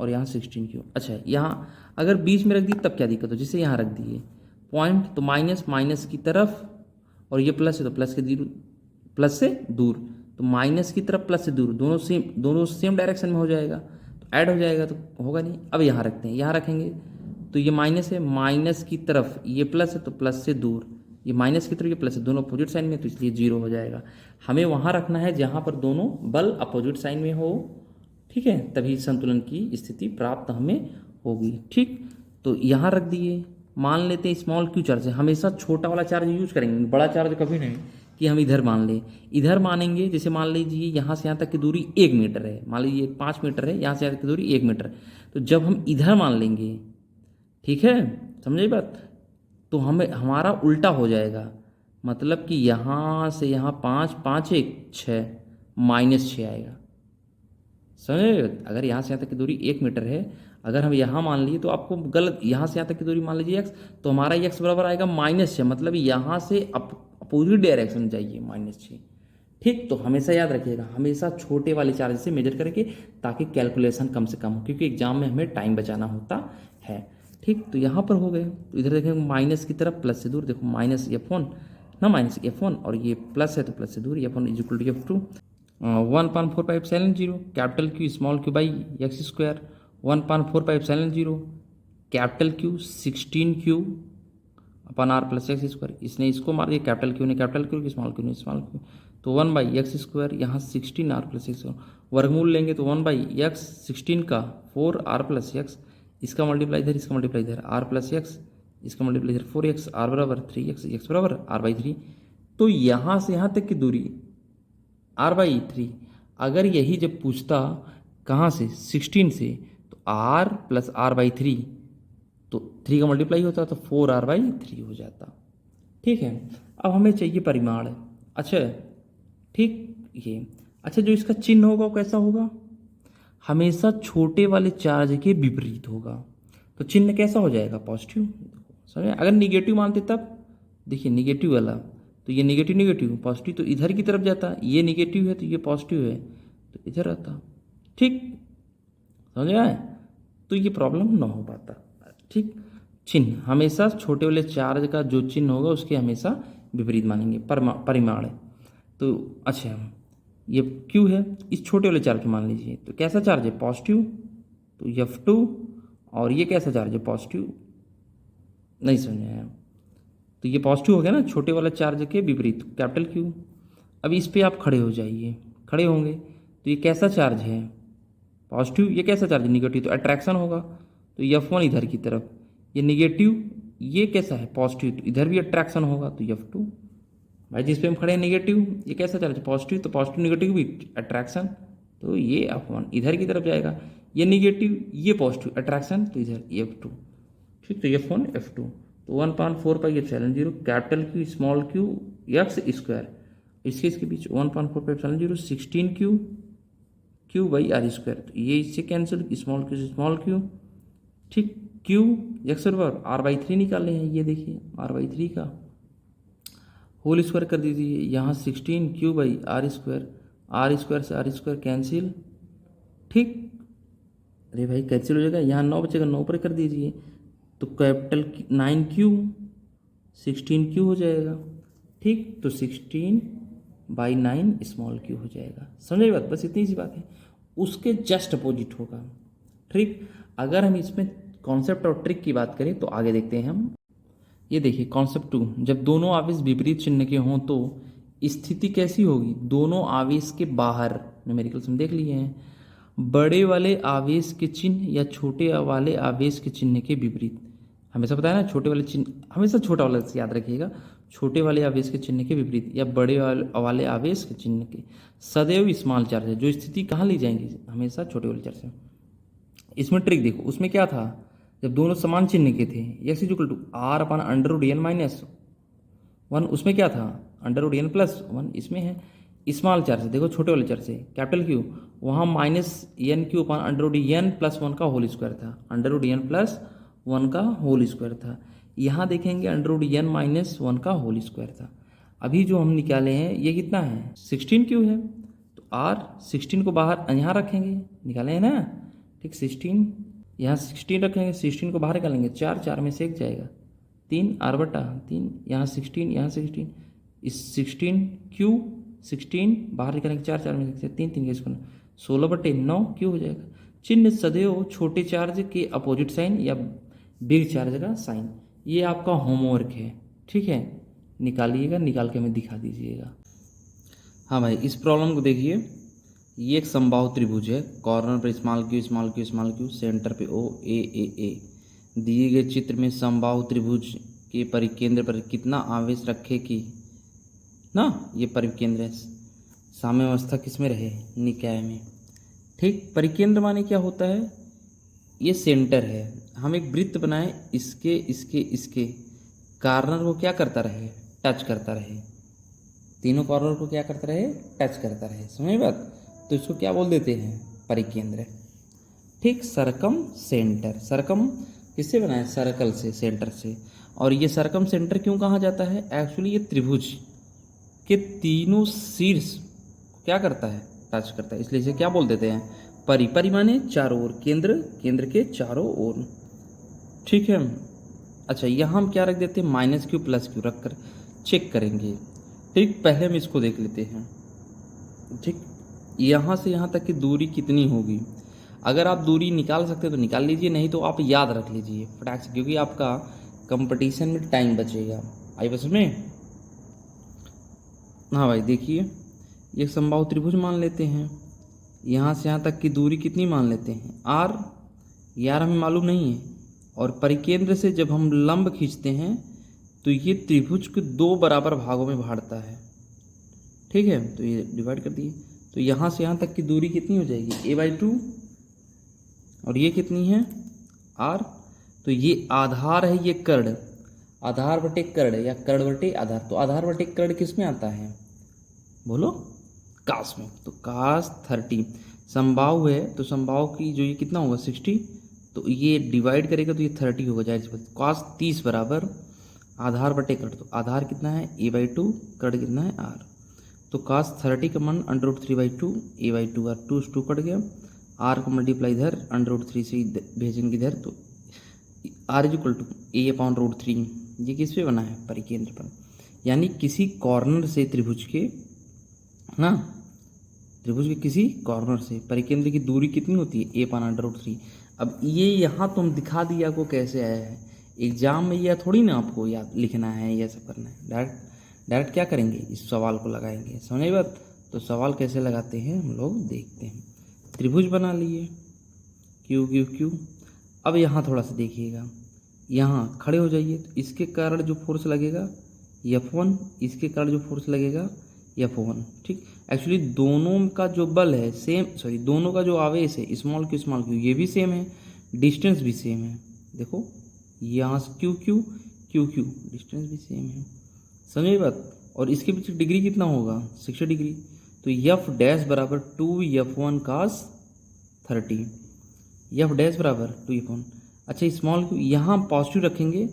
और यहाँ 16q, अच्छा यहाँ अगर बीच में रख दिए तब क्या दिक्कत हो, जैसे यहाँ रख दिए पॉइंट, तो माइनस की तरफ, और ये प्लस है तो प्लस से दूर, तो माइनस की तरफ प्लस से दूर, दोनों सेम डायरेक्शन में हो जाएगा, तो ऐड हो जाएगा, तो होगा नहीं। अब यहाँ रखते हैं, यहाँ रखेंगे तो ये माइनस है, माइनस की तरफ ये प्लस है तो प्लस से दूर, ये माइनस की तरफ ये प्लस है, दोनों अपोजिट साइन में, तो इसलिए 0 हो जाएगा। हमें वहाँ रखना है जहाँ पर दोनों बल अपोजिट साइन में हो, ठीक है, तभी संतुलन की स्थिति प्राप्त हमें होगी, ठीक। तो यहाँ रख दिए, मान लेते हैं स्मॉल q चार्ज है, हमेशा छोटा वाला चार्ज यूज करेंगे, बड़ा चार्ज कभी नहीं कि हम इधर मान लें, इधर मानेंगे, जैसे मान लीजिए यहाँ से यहाँ तक की दूरी 1 मीटर है, मान लीजिए 5 मीटर है, यहाँ से यहाँ तक की दूरी 1 मीटर, तो जब हम इधर मान लेंगे, ठीक है, समझे बात, तो हमें हमारा उल्टा हो जाएगा, मतलब कि यहाँ से यहाँ 5 5 1 6 -6 आएगा, समझे। अगर यहाँ से यहाँ तक की दूरी 1 मीटर है, अगर हम यहाँ मान लिए तो आपको गलत, यहाँ से यहाँ तक की दूरी मान लीजिए x, तो हमारा x बराबर आएगा -6, मतलब यहाँ से अपोजिट डायरेक्शन में जाइए -6, ठीक। तो हमेशा याद रखिएगा, हमेशा छोटे वाले चार्ज से मेजर करके, ताकि कैलकुलेशन कम से कम हो, क्योंकि एग्जाम में हमें टाइम बचाना होता है, ठीक। तो यहाँ पर हो गए, तो इधर देखेंगे माइनस की तरफ प्लस से दूर, देखो -f1 ना, -f1, और ये प्लस है तो प्लस से दूर, f1 = f2, 1/4πε0 capital Q small q by x², 1/4πε0 capital Q 16q upon r + x², इसने इसको मार दिया, कैपिटल Q ने कैपिटल Q, स्मॉल q ने स्मॉल q, तो 1/x², यहाँ 16r + x, वर्गमूल लेंगे तो 1/x 16 का 4r + x, इसका मल्टीप्लाई इधर, इसका मल्टीप्लाई इधर, r + x, इसका मल्टीप्लाई इधर 4x, r बराबर 3x, x बराबर r/3। तो यहाँ से यहाँ तक की दूरी r/3, अगर यही जब पूछता कहाँ से 16 से, तो r + r/3, तो 3 का मल्टीप्लाई होता तो 4r/3 हो जाता, ठीक है। अब हमें चाहिए परिमाण, अच्छा ठीक, ये अच्छा जो इसका चिन्ह होगा वो कैसा होगा, हमेशा छोटे वाले चार्ज के विपरीत होगा, तो चिन्ह कैसा हो जाएगा, पॉजिटिव, समझे। अगर निगेटिव मानते तब, देखिए निगेटिव वाला, तो ये निगेटिव पॉजिटिव, तो इधर की तरफ जाता, ये निगेटिव है तो ये पॉजिटिव है तो इधर आता, ठीक, समझ आए। तो ये प्रॉब्लम ना हो पाता, ठीक। चिन्ह हमेशा छोटे वाले चार्ज का जो चिन्ह होगा उसके हमेशा विपरीत मानेंगे, परिमाण। तो अच्छा ये Q है, इस छोटे वाले चार्ज को मान लीजिए, तो कैसा चार्ज है, पॉजिटिव, तो F2, और ये कैसा चार्ज है, पॉजिटिव, नहीं समझ में आया, तो ये पॉजिटिव हो गया ना, छोटे वाला चार्ज के विपरीत कैपिटल Q। अब इस पे आप खड़े हो जाइए, खड़े होंगे तो ये कैसा चार्ज है, पॉजिटिव, ये कैसा चार्ज है, निगेटिव, तो अट्रैक्शन होगा, तो F1 इधर की तरफ, ये निगेटिव, ये कैसा है, पॉजिटिव, तो इधर भी अट्रैक्शन होगा, तो F2। भाई जिस पे हम खड़े हैं नेगेटिव, ये कैसा चार्ज है, पॉजिटिव, तो पॉजिटिव निगेटिव भी अट्रैक्शन, तो ये F1 इधर की तरफ जाएगा, ये निगेटिव, ये पॉजिटिव, अट्रैक्शन, तो इधर F2। ठीक, तो F1 F2, तो 1/4 pi epsilon 0 capital Q small q x square, इसके बीच 1/4 pi epsilon 0 16 q by are square, तो ये इससे कैंसिल, स्मॉल q से स्मॉल q, ठीक, q एक्स बराबर r/3 निकाले हैं, ये देखिए r/3 का होल स्क्वायर कर दीजिए, यहाँ 16 q बाई आर स्क्वायर से आर स्क्वायर कैंसिल, ठीक, अरे भाई कैंसिल हो जाएगा, यहाँ 9 बचेगा, 9 पर कर दीजिए, तो कैपिटल 9q 16q हो जाएगा, ठीक, तो 16/9 स्मॉल q हो जाएगा। समझे बात, बस इतनी सी बात है, उसके जस्ट अपोजिट होगा। ठीक, अगर हम इसमें कॉन्सेप्ट और ट्रिक की बात करें तो आगे देखते हैं हम। ये देखिए कॉन्सेप्ट 2, जब दोनों आवेश विपरीत चिन्ह के हों तो स्थिति कैसी होगी, दोनों आवेश के बाहर, न्यूमेरिकल्स हम देख लिए हैं, बड़े वाले आवेश के चिन्ह या छोटे वाले आवेश के चिन्ह के विपरीत, हमेशा पता है ना, छोटे वाले चिन्ह हमेशा छोटा वाला से याद रखिएगा, छोटे वाले आवेश के चिन्ह के विपरीत या बड़े वाले आवेश के चिन्ह के सदैव स्मॉल चार्ज है, जो स्थिति कहाँ ली जाएंगी, हमेशा छोटे वाले चार्ज से। इसमें ट्रिक देखो, उसमें क्या था, जब दोनों समान चिन्ह के थे, x इक्वल टू r/(n-1), उसमें क्या था, (n+1), इसमें है स्मॉल चार्ज, देखो छोटे वाले चार्ज से कैपिटल Q, वहाँ -(n3)/(n+1) का होल स्क्वायर था, (n+1) का होल स्क्वायर था, यहाँ देखेंगे (n-1) का होल स्क्वायर था। अभी जो हम निकाले हैं ये कितना है, 16Q है, तो r 16 को बाहर यहाँ रखेंगे, निकाले हैं ना, ठीक, 16 यहाँ 16 रखेंगे, 16 को बाहर निकालेंगे, 4 में से 1 जाएगा, 3 r/3, यहाँ 16 यहाँ 16, इस 16Q 16 बाहर निकालेंगे, 4 में से 3 3 का स्क्वायर, 16/9 Q हो जाएगा। चिन्ह सदैव छोटे चार्ज के अपोजिट साइन या बिग चार्ज का साइन, ये आपका होमवर्क है, ठीक है, निकालिएगा, निकाल के हमें दिखा दीजिएगा। हाँ भाई, इस प्रॉब्लम को देखिए, ये एक समबाहु त्रिभुज है, कॉर्नर पर स्मॉल क्यू, सेंटर पे O A। दिए गए चित्र में समबाहु त्रिभुज के परिकेंद्र पर कितना आवेश रखे कि ना, ये परिकेंद्र है, साम्यावस्था किस में रहे, निकाय में। ठीक, परिकेंद्र माने क्या होता है, ये सेंटर है, हम एक वृत्त बनाए, इसके कॉर्नर को क्या करता रहे, टच करता रहे, तीनों कॉर्नर को क्या करता रहे, टच करता रहे, समझे बात, तो इसको क्या बोल देते हैं, परिकेंद्र। ठीक, सरकम सेंटर, सरकम किससे बना है, सर्कल से, सेंटर से, और ये सरकम सेंटर क्यों कहा जाता है, एक्चुअली ये त्रिभुज के तीनों शीर्ष क्या करता है, टच करता है, इसलिए इसे क्या बोल देते हैं, परि माने चारों ओर, केंद्र के चारों ओर। ठीक है, अच्छा यहाँ हम क्या रख देते हैं, -Q +Q रख कर चेक करेंगे। ठीक, पहले हम इसको देख लेते हैं। ठीक, यहाँ से यहाँ तक की दूरी कितनी होगी, अगर आप दूरी निकाल सकते हैं तो निकाल लीजिए, नहीं तो आप याद रख लीजिए फटाक से, क्योंकि आपका कंपटीशन में टाइम बचेगा। आई बस में, हाँ भाई देखिए, ये समबाहु त्रिभुज मान लेते हैं, यहाँ से यहाँ तक की दूरी कितनी मान लेते हैं, r, यार हमें मालूम नहीं है, और परिकेंद्र से जब हम लंब खींचते हैं तो ये त्रिभुज को 2 बराबर भागों में बांटता है। ठीक है, तो ये डिवाइड कर दिए, तो यहाँ से यहाँ तक की दूरी कितनी हो जाएगी, a/2, और ये कितनी है, r, तो ये आधार है, ये कर्ण, आधार बटे कर्ण या कर्ण बटे आधार, तो आधार बटे कर्ण किस में आता है, बोलो, कास में, तो कास 30, समबाहु है तो समबाहु की जो ये कितना होगा 60, तो ये डिवाइड करेगा तो ये 30 होगा, जाहिर सी बात, कास 30 बराबर आधार बटे कर्ण, तो आधार कितना है a/2, कर्ण कितना है r, तो कास 30 का मान √3/2, a/2 r, 2 से 2 कट गया, r को मल्टीप्लाई इधर √3 से भेजेंगे इधर, तो r इक्वल टू a/√3, ये किस पे बना है, परिकेंद्र पर, यानी किसी कॉर्नर से त्रिभुज के ना त्रिभुज के किसी कॉर्नर से परिकेंद्र की दूरी कितनी होती है a/√3। अब ये यहाँ तुम दिखा दिया को कैसे आया है, एग्जाम में यह थोड़ी ना आपको याद लिखना है, यह सब करना है। डायरेक्ट क्या करेंगे, इस सवाल को लगाएंगे, समझे बात। तो सवाल कैसे लगाते हैं हम लोग देखते हैं। त्रिभुज बना लिए क्यू क्यू क्यू। अब यहाँ थोड़ा सा देखिएगा, यहाँ खड़े हो जाइए, तो इसके कारण जो फोर्स लगेगा F1, इसके कारण जो फोर्स लगेगा F1। ठीक, एक्चुअली दोनों का जो बल है सेम, सॉरी दोनों का जो आवेश है स्मॉल क्यू ये भी सेम है, डिस्टेंस भी सेम है। देखो यहाँ से Q Q Q Q, distance भी सेम है, समझे बात। और इसके पीछे डिग्री कितना होगा 60 डिग्री। तो F डैश बराबर 2F1 cos 30, F डैश बराबर 2F1। अच्छा स्मॉल क्यू यहाँ पॉजिटिव रखेंगे,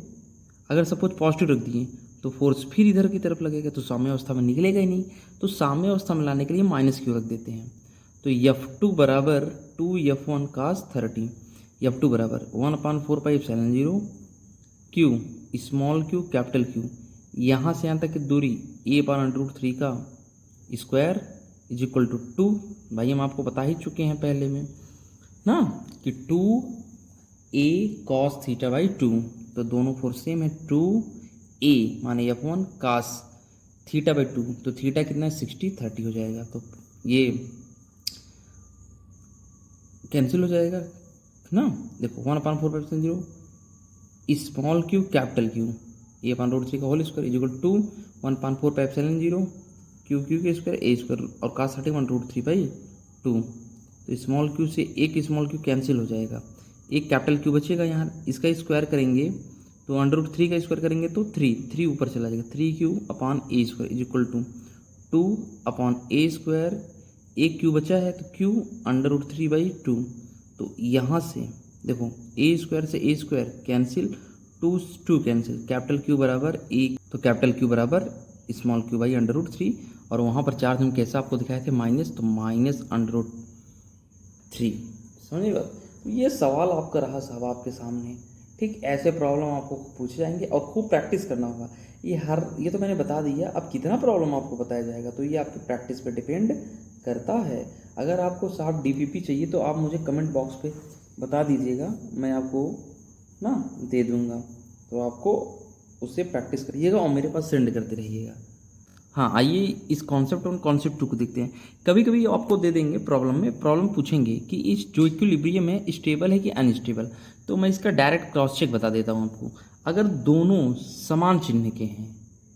अगर सपोज पॉजिटिव रख दिए तो फोर्स फिर इधर की तरफ लगेगा, तो साम्य अवस्था में निकलेगा ही नहीं। तो साम्य अवस्था में लाने के लिए माइनस क्यू रख देते हैं। तो F2 बराबर 2F1 cos 30, F2 बराबर 1/4πε0 q small Q capital q, यहाँ से यहाँ तक की दूरी a/√3 का स्क्वायर इज इक्वल टू 2। भाई हम आपको बता ही चुके हैं पहले में ना कि 2a cos θ/2, तो दोनों फोर्स सेम है। 2a माने F1 cos θ/2, तो थीटा कितना है 60, 30 हो जाएगा, तो ये कैंसिल हो जाएगा ना। देखो 1/4πε0 small Q capital q a/√3 का whole square is equal to 1/4πε0 q q के स्क्वायर a स्क्वायर और cos 30 1√3/2। तो स्मॉल क्यू से एक स्मॉल क्यू कैंसिल हो जाएगा, एक कैपिटल क्यू बचेगा। यहाँ इसका स्क्वायर करेंगे तो √3 का स्क्वायर करेंगे तो 3 ऊपर चला जाएगा, 3q/a square is equal to 2/a square. एक क्यू बचा है तो q √3/2। तो यहाँ से देखो a स्क्वायर से a square cancel, 2 cancel, capital Q बराबर a, तो कैपिटल क्यू बराबर स्मॉल क्यू बाई √3। और वहाँ पर चार्ज हम कैसे आपको दिखाए थे माइनस, तो माइनस √3, समझिए बात। तो ये सवाल आपका रहा साहब आपके सामने। ठीक, ऐसे प्रॉब्लम आपको पूछे जाएंगे और खूब प्रैक्टिस करना होगा। ये तो मैंने बता दिया, अब कितना प्रॉब्लम आपको बताया जाएगा तो ये आपकी प्रैक्टिस पे डिपेंड करता है। अगर आपको साहब DPP चाहिए तो आप मुझे कमेंट बॉक्स पे बता दीजिएगा, मैं आपको ना दे दूँगा, तो आपको उससे प्रैक्टिस करिएगा और मेरे पास सेंड करते रहिएगा। हाँ, आइए इस कॉन्सेप्ट 1 कॉन्सेप्ट 2 को देखते हैं। कभी कभी आपको दे देंगे प्रॉब्लम में, प्रॉब्लम पूछेंगे कि इस जो इक्विलिब्रियम है स्टेबल है कि अनस्टेबल। तो मैं इसका डायरेक्ट क्रॉस चेक बता देता हूँ आपको। अगर दोनों समान चिन्ह के हैं,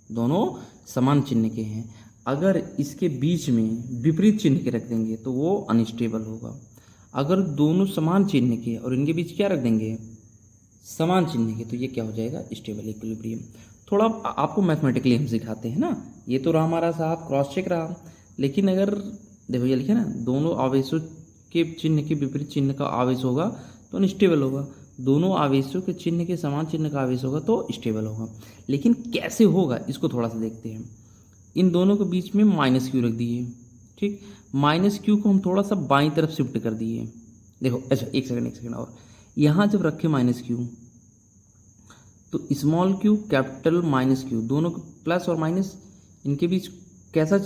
दोनों समान चिन्ह के हैं, अगर इसके बीच में विपरीत चिन्ह के रख देंगे तो वो अनस्टेबल होगा। अगर दोनों समान चिन्ह के और इनके बीच क्या रख देंगे, समान चिन्ह के, तो ये क्या हो जाएगा, स्टेबल इक्विलिब्रियम। थोड़ा आपको मैथमेटिकली हम सिखाते हैं ना। ये तो रहा हमारा साहब क्रॉस चेक रहा, लेकिन अगर देखो ये लिखे ना, दोनों आवेशों के चिन्ह के विपरीत चिन्ह का आवेश होगा तो अनस्टेबल होगा, दोनों आवेशों के चिन्ह के समान चिन्ह का आवेश होगा तो स्टेबल होगा। लेकिन कैसे होगा इसको थोड़ा सा देखते हैं। इन दोनों के बीच में माइनस क्यू रख दिए, ठीक, माइनस क्यू को हम थोड़ा सा बाईं तरफ शिफ्ट कर दिए। देखो अच्छा एक सेकंड और, यहाँ जब रखे माइनस क्यू तो small Q capital minus Q दोनों प्लस और माइनस, इनके बीच कैसा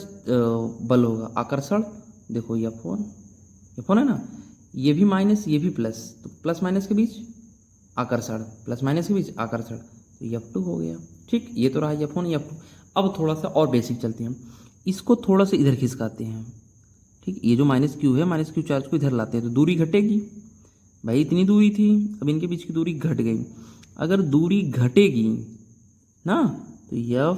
बल होगा, आकर्षण। देखो F1 है ना, ये भी माइनस ये भी प्लस, तो प्लस माइनस के बीच आकर्षण, प्लस माइनस के बीच आकर्षण, तो F2 हो गया। ठीक, ये तो रहा F1 F2। अब थोड़ा सा और बेसिक चलते हैं, इसको थोड़ा सा इधर खिसकाते हैं। ठीक, ये जो माइनस क्यू है, माइनस क्यू चार्ज को इधर लाते हैं तो दूरी घटेगी। भाई इतनी दूरी थी, अब इनके बीच की दूरी घट गई। अगर दूरी घटेगी ना तो F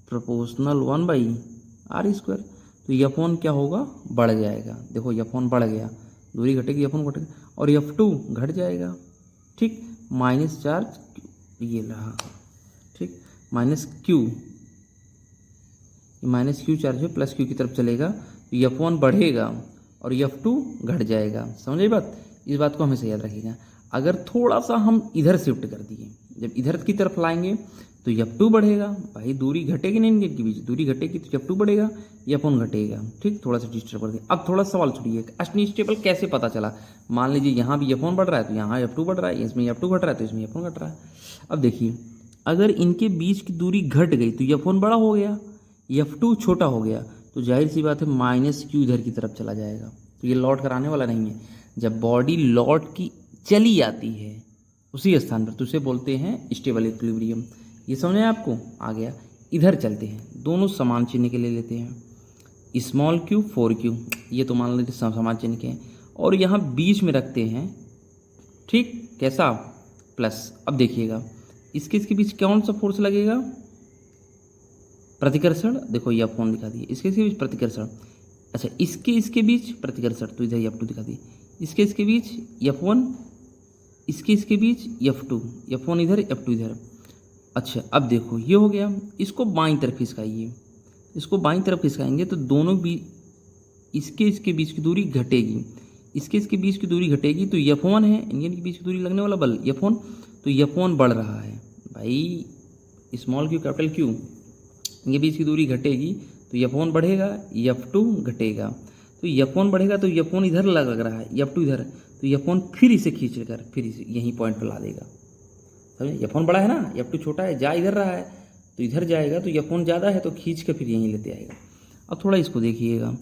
प्रोपोर्शनल 1/r², तो F1 क्या होगा, बढ़ जाएगा। देखो F1 बढ़ गया, दूरी घटेगी F1 घटेगा, और F2 घट जाएगा। ठीक, माइनस चार्ज ये रहा, ठीक, माइनस क्यू चार्ज है प्लस क्यू की तरफ चलेगा तो F1 बढ़ेगा और F2 घट जाएगा। समझे बात, इस बात को हमेशा याद रखिएगा। अगर थोड़ा सा हम इधर शिफ्ट कर दिए, जब इधर की तरफ लाएंगे तो F2 बढ़ेगा। भाई दूरी घटेगी नहीं इनके बीच, दूरी घटेगी तो F2 बढ़ेगा, F1 घटेगा। ठीक, थोड़ा सा डिस्टर्ब कर दिया। अब थोड़ा सवाल सुनिए, अनस्टेबल कैसे पता चला। मान लीजिए यहाँ भी F1 बढ़ रहा है तो यहाँ F2 बढ़ रहा है, इसमें F2 घट रहा है तो इसमें F1 घट रहा है। अब देखिए, अगर इनके बीच की दूरी घट गई तो F1 बड़ा हो गया, F2 छोटा हो गया, तो जाहिर सी बात है माइनस क्यू इधर की तरफ चला जाएगा, तो ये लौट कर आने वाला नहीं है। जब बॉडी लौट की चली आती है उसी स्थान पर तो उसे बोलते हैं स्टेबल इक्विलिब्रियम। ये समझ में आपको आ गया। इधर चलते हैं, दोनों समान चिन्ह के ले लेते हैं, स्मॉल क्यू 4Q, ये तो मान लेते समान चिन्ह के हैं, और यहाँ बीच में रखते हैं, ठीक, कैसा, प्लस। अब देखिएगा इसके बीच कौन सा फोर्स लगेगा, प्रतिकर्षण, देखो ये F1 दिखा दिए, इसके बीच प्रतिकर्षण, अच्छा इसके बीच प्रतिकर्षण, तो इधर F2 दिखा दिए, इसके बीच F1, इसके बीच F2, F1 इधर F2 इधर। अच्छा अब देखो ये हो गया, इसको बाईं तरफ खिसकाइए, इसको बाईं तरफ खिसकाएंगे तो दोनों भी इसके बीच की दूरी घटेगी, इसके बीच की दूरी घटेगी, तो F1 है, इनके बीच की दूरी लगने वाला बल F1, तो F1 बढ़ रहा है भाई, स्मॉल क्यू कैपिटल क्यू, इनके बीच की दूरी घटेगी तो F1 बढ़ेगा, F2 घटेगा, तो F1 बढ़ेगा तो F1 इधर लग रहा है, F2 इधर, तो F1 फिर इसे खींच कर फिर इसे यहीं पॉइंट पर ला देगा, समझे। F1 बड़ा है ना, F2 छोटा है, जा इधर रहा है तो इधर जाएगा, तो F1 ज़्यादा है तो खींच कर फिर यहीं लेते आएगा। अब थोड़ा इसको देखिएगा,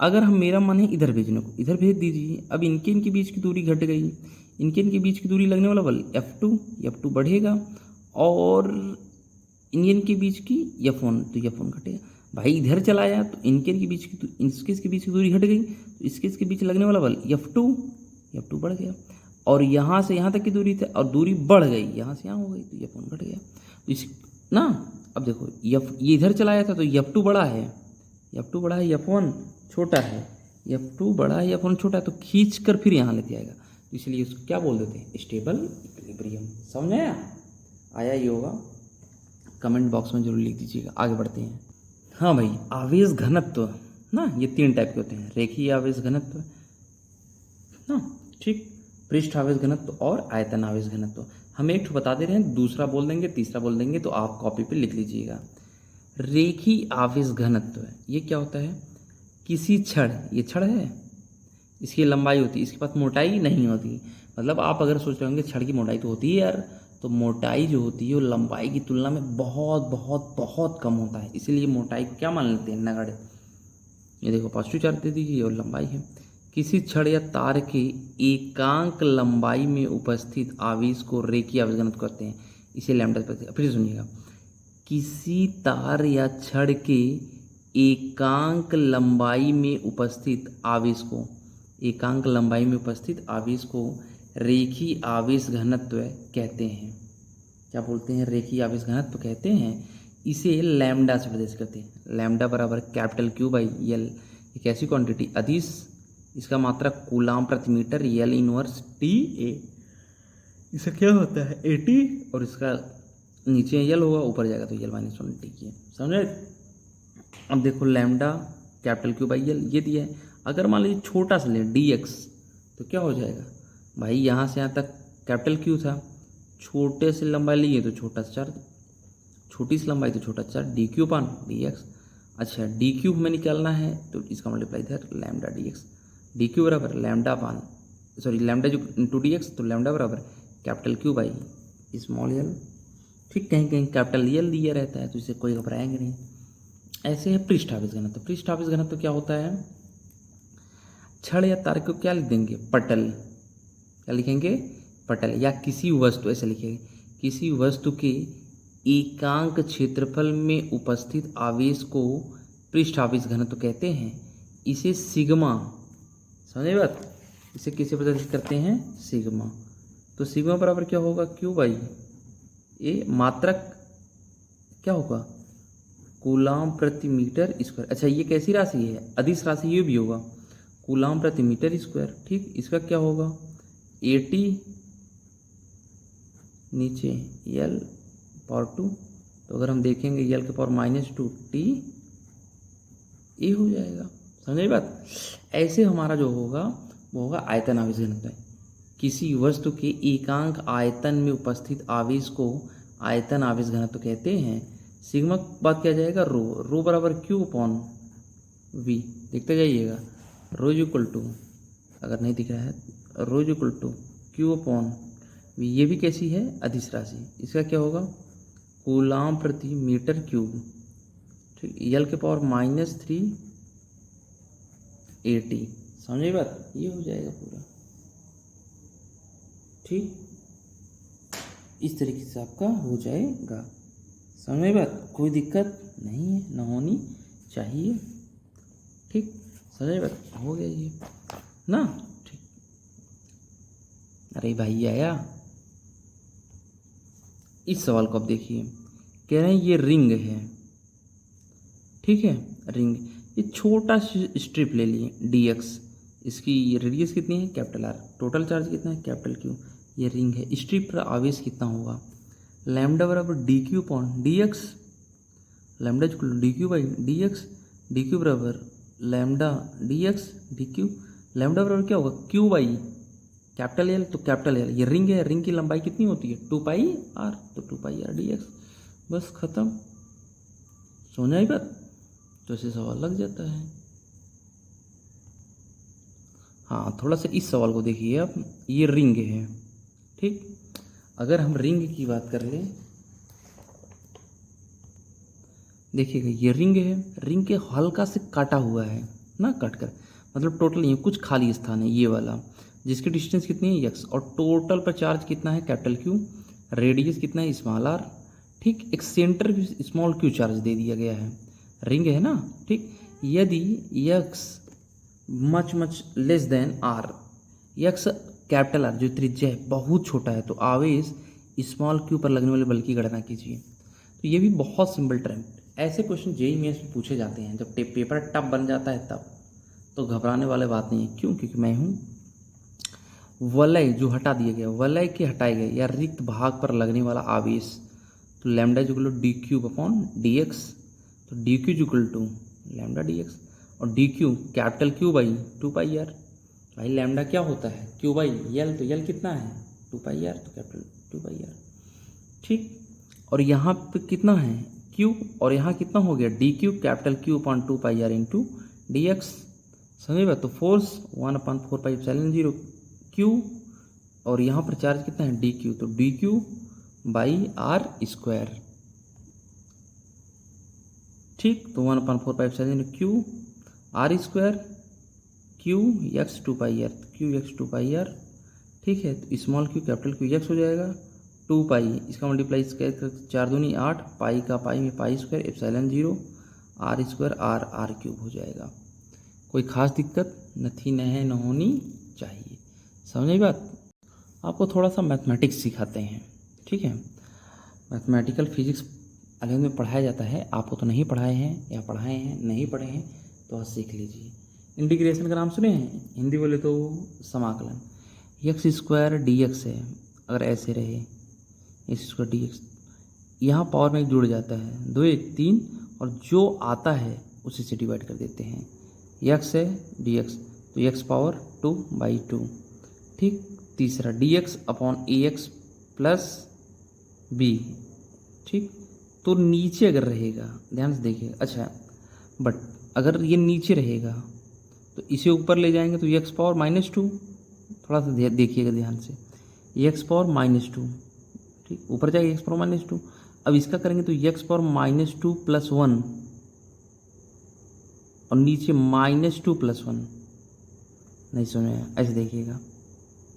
अगर हम, मेरा मन है इधर भेजने को, इधर भेज दीजिए। अब इनके बीच की दूरी घट गई, इनके बीच की दूरी लगने वाला बल F2 बढ़ेगा, और इनके बीच की F1, तो F1 घटेगा। भाई इधर चलाया तो इनके बीच की, इसके बीच की दूरी घट गई, तो इसके बीच लगने वाला बल F2 बढ़ गया, और यहाँ से यहाँ तक की दूरी थी और दूरी बढ़ गई, यहाँ से यहाँ हो गई, तो F1 घट गया, तो इस ना। अब देखो ये इधर चलाया था तो F2 बड़ा है, F1 छोटा है, F2 बड़ा है, F1 छोटा है, तो खींच कर फिर यहाँ लेते आएगा, तो इसलिए उसको क्या बोल देते हैं, स्टेबल इक्विलिब्रियम। समझ आया ये होगा, कमेंट बॉक्स में जरूर लिख दीजिएगा। आगे बढ़ते हैं। हाँ भाई, आवेश घनत्व ना, ये 3 टाइप के होते हैं, रेखीय आवेश घनत्व ना, ठीक, पृष्ठ आवेश घनत्व और आयतन आवेश घनत्व। हम एक बता दे रहे हैं, दूसरा बोल देंगे, तीसरा बोल देंगे, तो आप कॉपी पे लिख लीजिएगा। रेखीय आवेश घनत्व ये क्या होता है, किसी छड़, ये छड़ है, इसकी लंबाई होती है, इसके पास मोटाई नहीं होती, मतलब आप अगर सोच रहे होंगे छड़ की मोटाई तो होती है यार, तो मोटाई जो होती है वो लंबाई की तुलना में बहुत बहुत बहुत कम होता है, इसीलिए मोटाई को क्या मान लेते हैं, नगण्य। ये देखो पॉजिटिव चार्ज दे दीजिए और लंबाई है। किसी छड़ या तार के एकांक लंबाई में उपस्थित आवेश को रेखीय आवेश घनत्व कहते हैं, इसे लैम्डा। फिर सुनिएगा, किसी तार या छड़ के एकांक लंबाई में उपस्थित आवेश को, एकांक लंबाई में उपस्थित आवेश को रेखीय आवेश घनत्व कहते हैं। क्या बोलते हैं, रेखीय आवेश घनत्व कहते हैं। इसे लैम्डा से प्रदर्शित करते हैं, लैम्डा बराबर कैपिटल Q बाई L। एक ऐसी क्वांटिटी, अदिश, इसका मात्रक कूलाम प्रति मीटर, L इनवर्स TA, इसका क्या होता है AT, और इसका नीचे L होगा, ऊपर जाएगा तो L माइनस 1T की, समझे। अब देखो lambda capital Q by L ये दिया है, अगर मान लीजिए छोटा सा ले dx, तो क्या हो जाएगा भाई, यहाँ से यहाँ तक कैपिटल Q था, छोटे से लंबाई लिए तो छोटा सा चार्ज, छोटी सी लंबाई तो छोटा चार्ज, dq/dx। अच्छा dq हमें निकालना है तो इसका मल्टीप्लाई इधर लैम्डा dx, dq बराबर लैम्डा जो इंटू dx, तो लैम्डा बराबर capital Q by small l। ठीक, कहीं कहीं कैपिटल L दिया रहता है तो इसे कोई घबराएंगे नहीं। ऐसे है पृष्ठ आवेश घनत्व। पृष्ठ आवेश घनत्व क्या होता है, छड़ या तार को क्या लिख देंगे, पटल, क्या लिखेंगे, पटल, या किसी वस्तु, ऐसे लिखेंगे, किसी वस्तु के एकांक क्षेत्रफल में उपस्थित आवेश को पृष्ठ आवेश घनत्व कहते हैं। इसे सिग्मा, समझे बात, इसे किसे प्रदर्शित करते हैं, सिग्मा। तो सिग्मा बराबर क्या होगा, Q बाई A, मात्रक क्या होगा, कूलाम प्रति मीटर स्क्वायर। अच्छा ये कैसी राशि है, अदिश राशि, ये भी होगा कूलाम प्रति मीटर स्क्वायर। ठीक, इसका क्या होगा, AT नीचे L पावर 2, तो अगर हम देखेंगे L के पावर -2T ये हो जाएगा, समझे बात। ऐसे हमारा जो होगा वो होगा आयतन आवेश घनत्व। किसी वस्तु के एकांक आयतन में उपस्थित आवेश को आयतन आवेश घनत्व कहते हैं। सिग्मा बात क्या जाएगा, रो बराबर Q/V, देखते जाइएगा, रो इक्वल टू, अगर नहीं दिख रहा है, रो इक्वल टू Q/V। ये भी कैसी है, अदिश राशि, इसका क्या होगा, कूलाम प्रति मीटर क्यूब। ठीक, L के पावर -3 80। समझे बात, ये हो जाएगा पूरा। ठीक, इस तरीके से आपका हो जाएगा। समझे बात, कोई दिक्कत नहीं है, ना होनी चाहिए। ठीक, समझे बात, हो गया ये ना। ठीक, अरे भाई आया। इस सवाल को आप देखिए, कह रहे हैं ये रिंग है, ठीक है, रिंग। ये छोटा स्ट्रिप ले लिए dx, इसकी रेडियस कितनी है कैपिटल R, टोटल चार्ज कितना है कैपिटल Q। ये रिंग है, स्ट्रिप पर आवेश कितना होगा, लैम्डा बराबर D Q upon D X, lambda equal D Q by D X, D Q बराबर lambda D X D Q. Lambda बराबर क्या होगा क्यू बाई कैपिटल एल, तो कैपिटल एल। ये रिंग है, रिंग की लंबाई कितनी होती है 2πr, तो 2πr dx, बस खत्म। समझ आई बात, तो ऐसे सवाल लग जाता है। हाँ, थोड़ा सा इस सवाल को देखिए आप, ये रिंग है, ठीक। अगर हम रिंग की बात कर लें, देखिएगा ये रिंग है, रिंग के हल्का से काटा हुआ है ना, कट कर, मतलब टोटल नहीं, कुछ खाली स्थान है ये वाला, जिसकी डिस्टेंस कितनी है x, और टोटल पर चार्ज कितना है कैपिटल Q, रेडियस कितना है स्मॉल r, ठीक। एक सेंटर भी स्मॉल q चार्ज दे दिया गया है, रिंग है ना, ठीक। यदि x much much less then r, x capital R जो त्रिज्या है बहुत छोटा है, तो आवेश स्मॉल q पर लगने वाले बल की गणना कीजिए। तो ये भी बहुत सिंपल टर्म, ऐसे क्वेश्चन जेईई मेंस में पूछे जाते हैं। जब पेपर टफ बन जाता है तब तो घबराने वाले बात नहीं है, क्यों, क्योंकि मैं हूँ। वलय जो हटा दिया गया, वलय के हटाए गए या रिक्त भाग पर लगने वाला आवेश, तो lambda is equal to D cube upon D X, तो D Q is equal to lambda D X, और D Q capital Q by 2πr। भाई लैम्डा क्या होता है Q बाई एल, तो एल कितना है 2πr, तो कैपिटल 2πr, ठीक। और यहाँ पे कितना है Q, और यहाँ कितना हो गया D Q capital Q upon 2πr into D x. समझे बात, तो फोर्स 1/4πε0 Q, और यहाँ पर चार्ज कितना है डी क्यू, तो D Q by are square, ठीक। तो 1/4πε0 Q r square Q x 2πr, Q x 2πr, ठीक है। तो small q capital Q x हो जाएगा 2π, इसका मल्टीप्लाई कर 4 दूनी 8, पाई का पाई में pi square epsilon 0 r square r cube हो जाएगा। कोई खास दिक्कत नथी न है, न होनी चाहिए। समझ बात, आपको थोड़ा सा मैथमेटिक्स सिखाते हैं, ठीक है। मैथमेटिकल फिजिक्स 11वीं में पढ़ाया जाता है, आपको तो नहीं पढ़ाए हैं, या पढ़ाए हैं नहीं पढ़े हैं तो आज सीख लीजिए। इंटीग्रेशन का नाम सुने हैं, हिंदी बोले तो समाकलन। एक्स स्क्वायर डी एक्स है, अगर ऐसे रहे एक्स स्क्वायर डी एक्स, यहाँ पावर में एक जुड़ जाता है, 2 1 3, और जो आता है उसी से डिवाइड कर देते हैं। एक्स है डी एक्स, तो एक्स पावर 2/2, ठीक। तीसरा डी एक्स अपॉन ए एक्स प्लस बी, ठीक। तो नीचे अगर रहेगा, ध्यान से देखिए, अच्छा बट अगर ये नीचे रहेगा तो इसे ऊपर ले जाएंगे तो एक्स पावर -2, थोड़ा सा देखिएगा ध्यान से, एक्स पावर -2, ठीक, ऊपर जाएगा एक्स पावर -2। अब इसका करेंगे तो एक्स पावर -2 + 1, और नीचे -2 + 1, नहीं सुने, ऐसे देखिएगा,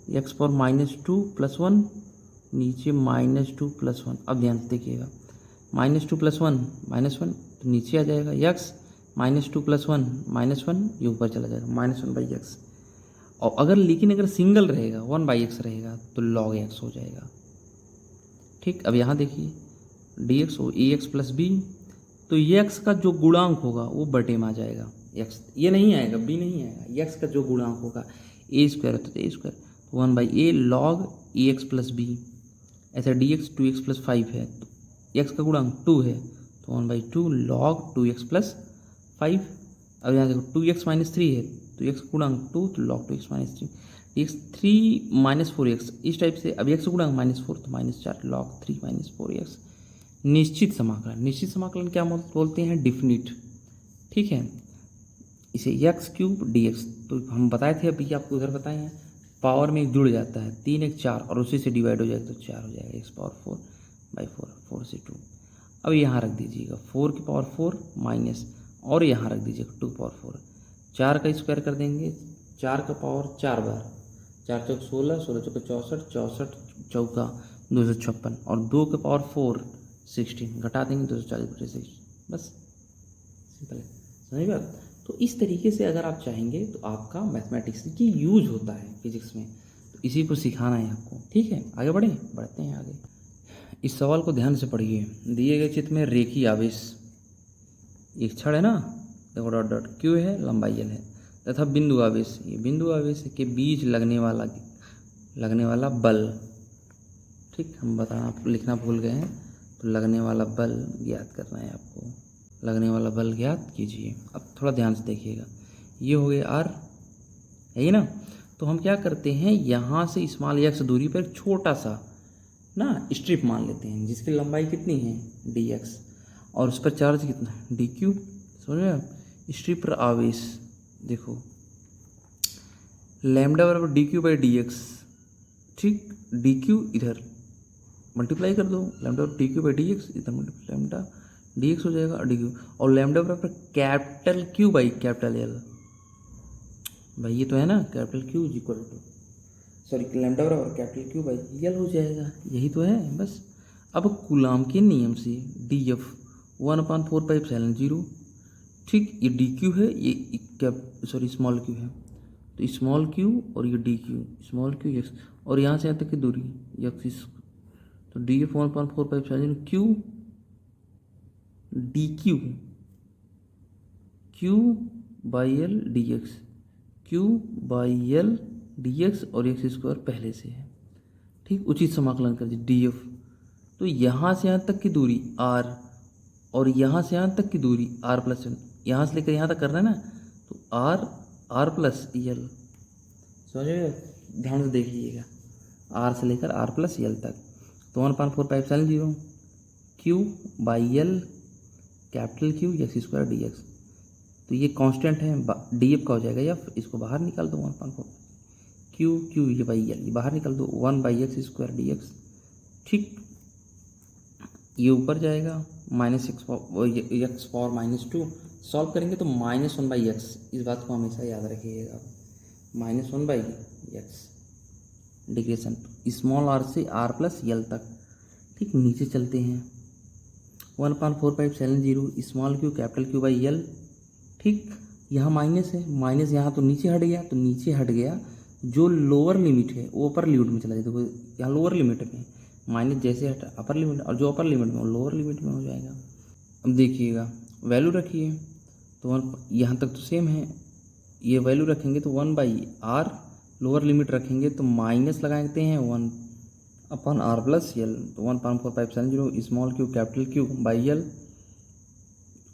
एक्स पावर -2 + 1, नीचे -2 + 1। अब ध्यान से देखिएगा, -2 + 1 -1, तो नीचे आ जाएगा x, -2 + 1 -1, ये ऊपर चला जाएगा -1/x। और अगर लेकिन अगर सिंगल रहेगा 1/x रहेगा तो log x हो जाएगा, ठीक। अब यहाँ देखिए dx हो ax + b, तो x का जो गुणांक होगा वो बटे में आ जाएगा, x ये नहीं आएगा, b नहीं आएगा, x का जो गुणांक होगा a स्क्वायर होता है a स्क्वायर, तो 1/a log ax + b। ऐसा dx 2x + 5 है, तो x का गुणांक 2 है, तो 1/2 log 2x + 5। अब यहाँ देखो 2x - 3 है, तो x का गुणांक 2, तो log 2x - 3, dx 3 - 4x, इस टाइप से। अब x का गुणांक -4, तो -4 log 3 - 4x। निश्चित समाकलन, निश्चित समाकलन क्या बोलते हैं, डिफिनिट, ठीक है। इसे x³ dx, तो हम बताए थे अभी, आपको उधर बताए हैं, पावर में जुड़ जाता है, 3 1 4, और उसी से डिवाइड हो जाएगा तो 4 हो जाएगा, x पावर 4/4, 4 से 2। अब यहाँ रख दीजिएगा 4 की पावर 4 माइनस, और यहाँ रख दीजिएगा 2 पावर 4, 4 का स्क्वायर कर देंगे, 4 का पावर 4 बार, 4 चौक 16, 16 चौक 64, 64 चौका 256 और 2 का पावर 4 16, घटा देंगे 240/6, बस सिंपल है, समझ बात। तो इस तरीके से अगर आप चाहेंगे तो आपका मैथमेटिक्स की यूज होता है फिजिक्स में, तो इसी को सिखाना है आपको, ठीक है। आगे बढ़ते हैं आगे। इस सवाल को ध्यान से पढ़िए। दिए गए चित्र में रेखीय आवेश, एक छड़ है ना, देखो डॉट डॉट, क्यू है, लंबाई एल है, तथा बिंदु आवेश, ये बिंदु आवेश के बीच लगने वाला बल, ठीक, हम बताना लिखना भूल गए हैं, तो लगने वाला बल ज्ञात करना है आपको, लगने वाला बल ज्ञात कीजिए। अब थोड़ा ध्यान से देखिएगा, ये हो गया आर, है ये ना। तो हम क्या करते हैं, यहाँ से स्मॉल एक्स दूरी पर एक छोटा सा ना स्ट्रिप मान लेते हैं जिसकी लंबाई कितनी है डी एक्स, और उस पर चार्ज कितना है डी क्यू, समझ रहे आप। स्ट्रिप पर आवेश देखो, लैम्डा बराबर D Q by D x, ठीक, डी क्यू इधर मल्टीप्लाई कर दो, lambda d Q by D x, इधर मल्टीप्लाई लैम्डा डी एक्स हो जाएगा डी क्यू, और लैम्डा बराबर capital Q by capital L, भाई ये तो है ना, capital Q is equal to, sorry lambda बराबर कैपिटल क्यू बाई एल हो जाएगा, यही तो है बस। अब कूलाम के नियम से डी एफ 1/4πε0, ठीक, ये डी क्यू है, ये सॉरी स्मॉल क्यू है, तो स्मॉल क्यू और ये D Q, small Q X, और यहाँ से यहाँ तक की दूरी एक्स, तो D F 1/4πε0 Q D Q, Q by L D X, Q by L D X, और एक्स स्क्वायर पहले से है, ठीक, उचित समाकलन कर दीजिए डी एफ। तो यहाँ से यहाँ तक की दूरी आर, और यहाँ से यहाँ तक की दूरी आर प्लस एल, यहाँ से लेकर यहाँ तक करना है ना, तो आर प्लस एल, समझिए, ध्यान से देख लीजिएगा, आर से लेकर आर प्लस एल तक, तो 1/4πε0 Q by L capital Q X square D X, तो ये कांस्टेंट है, डी एफ का हो जाएगा एफ, इसको बाहर निकाल दो, 1/4 क्यू क्यू ये बाई एल, ये बाहर निकाल दो, 1/x स्क्वायर डी एक्स, ठीक, ये ऊपर जाएगा -x पावर -2, सॉल्व करेंगे तो -1/x, इस बात को हमेशा याद रखिएगा, -1/x डिग्रेशन स्मॉल आर से आर प्लस एल तक, ठीक, नीचे चलते हैं 1/4πε0 small Q capital Q by L, ठीक, यहाँ माइनस है, माइनस यहाँ तो नीचे हट गया, तो नीचे हट गया, जो लोअर लिमिट है वो अपर लिमिट में चला जाए, देखो यहाँ लोअर लिमिट में माइनस जैसे हटा अपर लिमिट, और जो अपर लिमिट में वो लोअर लिमिट में हो जाएगा। अब देखिएगा वैल्यू रखिए, तो यहाँ तक तो सेम है, ये वैल्यू रखेंगे तो 1/r, लोअर लिमिट रखेंगे तो माइनस लगाते हैं 1/r प्लस एल, तो 1/4πε0 small Q capital Q by L,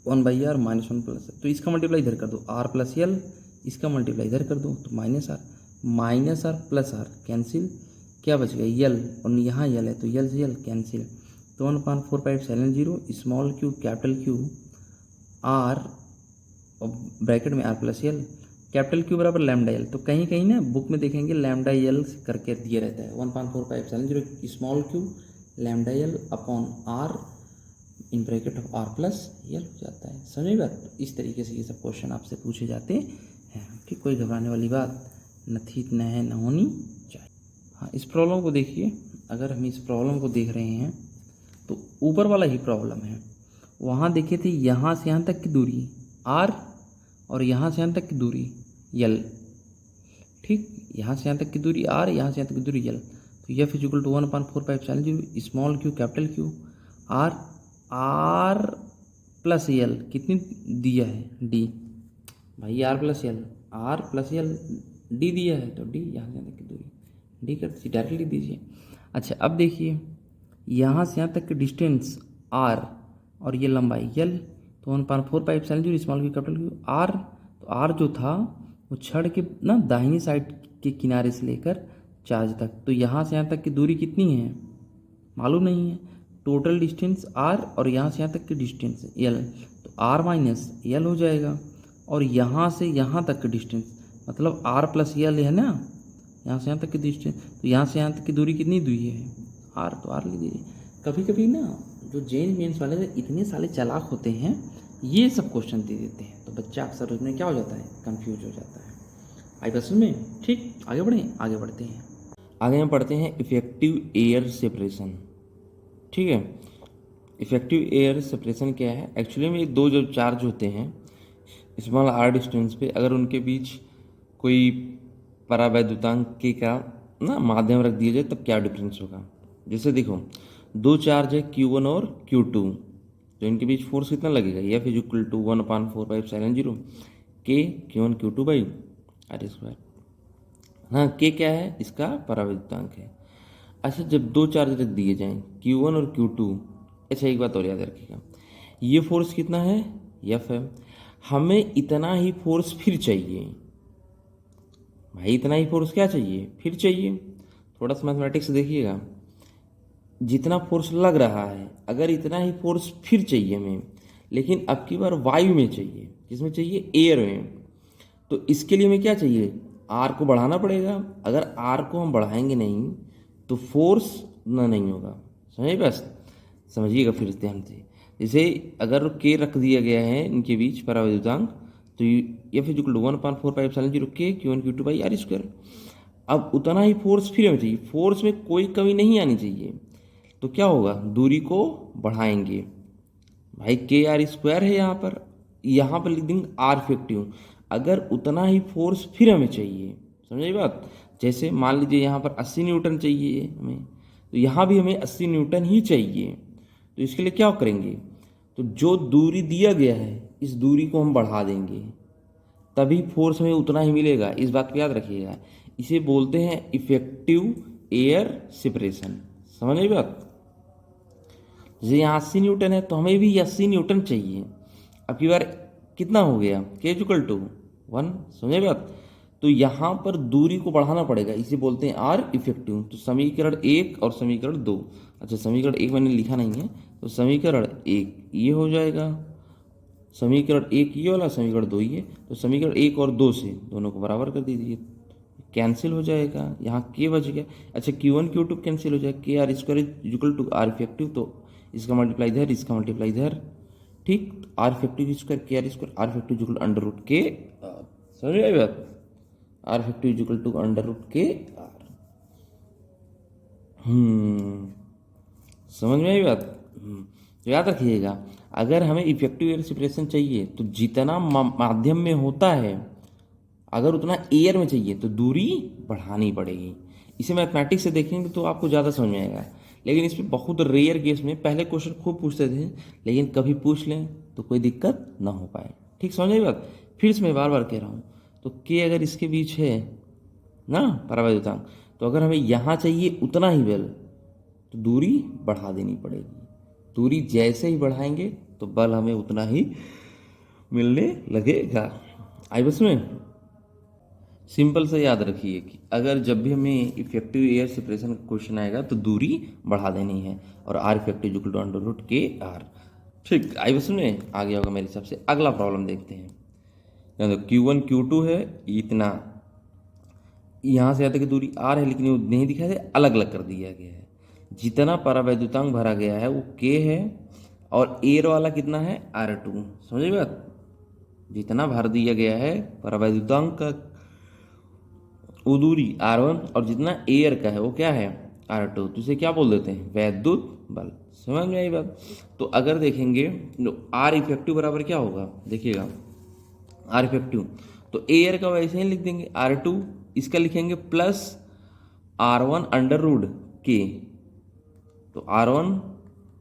1/r -1 plus, तो इसका मल्टीप्लाई इधर कर दो r प्लस एल, इसका मल्टीप्लाई इधर कर दो, तो -r प्लस r कैंसिल, क्या बच गया एल, और यहाँ एल है तो एल से एल कैंसिल, तो 1/4πε0 small Q capital Q R, और ब्रैकेट में R plus L, capital Q बराबर लैम्डा एल, तो कहीं कहीं ना बुक में देखेंगे लैम्डा एल करके दिया रहता है, 1/4πε0 small Q lambda L upon R in bracket of R plus L हो जाता है, समझे बात। इस तरीके से ये सब क्वेश्चन आपसे पूछे जाते हैं, ठीक, कोई घबराने वाली बात न थी, न है, न होनी चाहिए। हाँ, इस प्रॉब्लम को देखिए, अगर हम इस प्रॉब्लम को देख रहे हैं तो ऊपर वाला ही प्रॉब्लम है, वहाँ देखे थे यहाँ से यहाँ तक की दूरी आर, और यहाँ से यहाँ तक की दूरी एल, ठीक, यहाँ से यहाँ तक की दूरी आर, यहाँ से यहाँ तक की दूरी एल, तो F is equal to 1/4πε0 small Q capital Q R plus L, कितनी दिया है डी, भाई आर प्लस एल डी दिया है, तो डी यहाँ से यहाँ तक की दूरी डी कर दीजिए, डायरेक्टली दीजिए। अच्छा, अब देखिए यहाँ से यहाँ तक की डिस्टेंस आर, और ये लंबाई एल, तो 1/4πε0 small Q capital Q R, तो आर जो था वो छड़ के ना दाहिनी साइड के किनारे से लेकर चार्ज तक, तो यहाँ से यहाँ तक की दूरी कितनी है मालूम नहीं है, टोटल डिस्टेंस आर, और यहाँ से यहाँ तक की डिस्टेंस एल, तो आर माइनस एल हो जाएगा, और यहाँ से यहाँ तक की डिस्टेंस मतलब आर प्लस एल है ना, यहाँ से यहाँ तक की डिस्टेंस, तो यहाँ से यहाँ तक की दूरी कितनी दूरी है आर, तो आर ले दीजिए। कभी कभी ना जो जेन मेंस वाले इतने साले चालाक होते हैं ये सब क्वेश्चन दे देते हैं तो बच्चा अक्सर उसमें क्या हो जाता है, कंफ्यूज हो जाता है। आई बस में ठीक, आगे बढ़ें, आगे बढ़ते हैं। आगे हम पढ़ते हैं इफेक्टिव एयर सेपरेशन। ठीक है, इफेक्टिव एयर सेपरेशन क्या है? एक्चुअली में दो जो चार्ज होते हैं स्मॉल आर डिस्टेंस पे, अगर उनके बीच कोई परावैद्युतांक के का ना माध्यम रख दिया जाए तब क्या डिफरेंस होगा। जैसे देखो, दो चार्ज है Q1 और Q2, तो इनके बीच फोर्स कितना लगेगा? F is equal to 1/4πε0 K Q1 Q2 by are square. हाँ, K क्या है? इसका परावैद्युतांक है। अच्छा, जब दो चार्ज रख दिए जाएं Q1 और Q2, अच्छा एक बात और याद रखिएगा, ये फोर्स कितना है? F है। हमें इतना ही फोर्स फिर चाहिए भाई, इतना ही फोर्स क्या चाहिए? फिर चाहिए। थोड़ा सा मैथमेटिक्स देखिएगा, जितना फोर्स लग रहा है अगर इतना ही फोर्स फिर चाहिए हमें, लेकिन अब की बार वायु में चाहिए, किसमें चाहिए? एयर में। तो इसके लिए हमें क्या चाहिए? आर को बढ़ाना पड़ेगा। अगर आर को हम बढ़ाएंगे नहीं तो फोर्स ना नहीं होगा। समझिए बस, समझिएगा फिर ध्यान से। जैसे अगर के रख दिया गया है इनके बीच परावैद्युतांक, तो F is equal to 1/4πε0 K Q1 Q2 by are square. अब उतना ही फोर्स फिर हमें चाहिए, फोर्स में कोई कमी नहीं आनी चाहिए। तो क्या होगा? दूरी को बढ़ाएंगे भाई, के आर स्क्वायर है यहाँ पर लिख देंगे आर इफेक्टिव। अगर उतना ही फोर्स फिर हमें चाहिए, समझिए बात। जैसे मान लीजिए यहाँ पर 80 न्यूटन चाहिए हमें, तो यहाँ भी हमें 80 न्यूटन ही चाहिए। तो इसके लिए क्या करेंगे? तो जो दूरी दिया गया है इस दूरी को हम बढ़ा देंगे, तभी फोर्स हमें उतना ही मिलेगा। इस बात को याद रखिएगा। इसे बोलते हैं इफेक्टिव एयर सेपरेशन। समझ रही बात? जैसे यहाँ 80 न्यूटन है तो हमें भी 80 न्यूटन चाहिए। अब की बार कितना हो गया? K equal to 1। समझे बात? तो यहाँ पर दूरी को बढ़ाना पड़ेगा, इसे बोलते हैं आर इफेक्टिव। तो समीकरण 1 और समीकरण 2, अच्छा समीकरण 1 मैंने लिखा नहीं है, तो समीकरण 1 ये हो जाएगा, समीकरण 1 ये वाला, समीकरण 2 ये। तो समीकरण 1 और 2 से दोनों को बराबर कर दीजिए, कैंसिल हो जाएगा, यहाँ K बच गया। अच्छा, Q1 Q2 कैंसिल हो जाएगा, k r square is equal to r effective, तो इसका मल्टीप्लाई इधर, इसका मल्टीप्लाई इधर। ठीक, r effective square k r square, r effective equal under root k r. समझ में आई बात? R effective equal to under root k r. समझ में आई बात? तो याद रखिएगा, अगर हमें इफेक्टिव एयर सेपरेशन चाहिए तो जितना माध्यम में होता है अगर उतना एयर में चाहिए तो दूरी बढ़ानी पड़ेगी। इसे मैथमेटिक्स से देखेंगे तो आपको ज़्यादा समझ में आएगा, लेकिन इसमें बहुत रेयर केस में पहले क्वेश्चन खूब पूछते थे, लेकिन कभी पूछ लें तो कोई दिक्कत ना हो पाए। ठीक, समझ आई बात? फिर से मैं बार बार कह रहा हूँ, तो के अगर इसके बीच है ना परावैद्युतांक, तो अगर हमें यहाँ चाहिए उतना ही बल तो दूरी बढ़ा देनी पड़ेगी। दूरी जैसे ही बढ़ाएंगे तो बल हमें उतना ही मिलने लगेगा। आई बस में सिंपल से याद रखिए कि अगर जब भी हमें इफेक्टिव एयर सेपरेशन का क्वेश्चन आएगा तो दूरी बढ़ा देनी है, और r effective equal to under root k r. ठीक, आई बस में आ गया होगा मेरे हिसाब से। अगला प्रॉब्लम देखते हैं। यहाँ तो Q1 Q2 है, इतना यहाँ से आता कि दूरी आर है, लेकिन वो नहीं दिखाया है, अलग अलग कर दिया गया है। जितना परावैद्युतांक भरा गया है वो K है, और एयर वाला कितना है? R2। समझिए बात? जितना भर दिया गया है परावैद्युतांक का वो दूरी R1, और जितना एयर का है वो क्या है? R2। तो इसे क्या बोल देते हैं? वैद्युत बल। समझ में आई बात? तो अगर देखेंगे तो आर इफेक्टिव बराबर क्या होगा, देखिएगा, आर इफेक्टिव तो एयर का वैसे ही लिख देंगे R2, इसका लिखेंगे plus R1 under root k, तो R1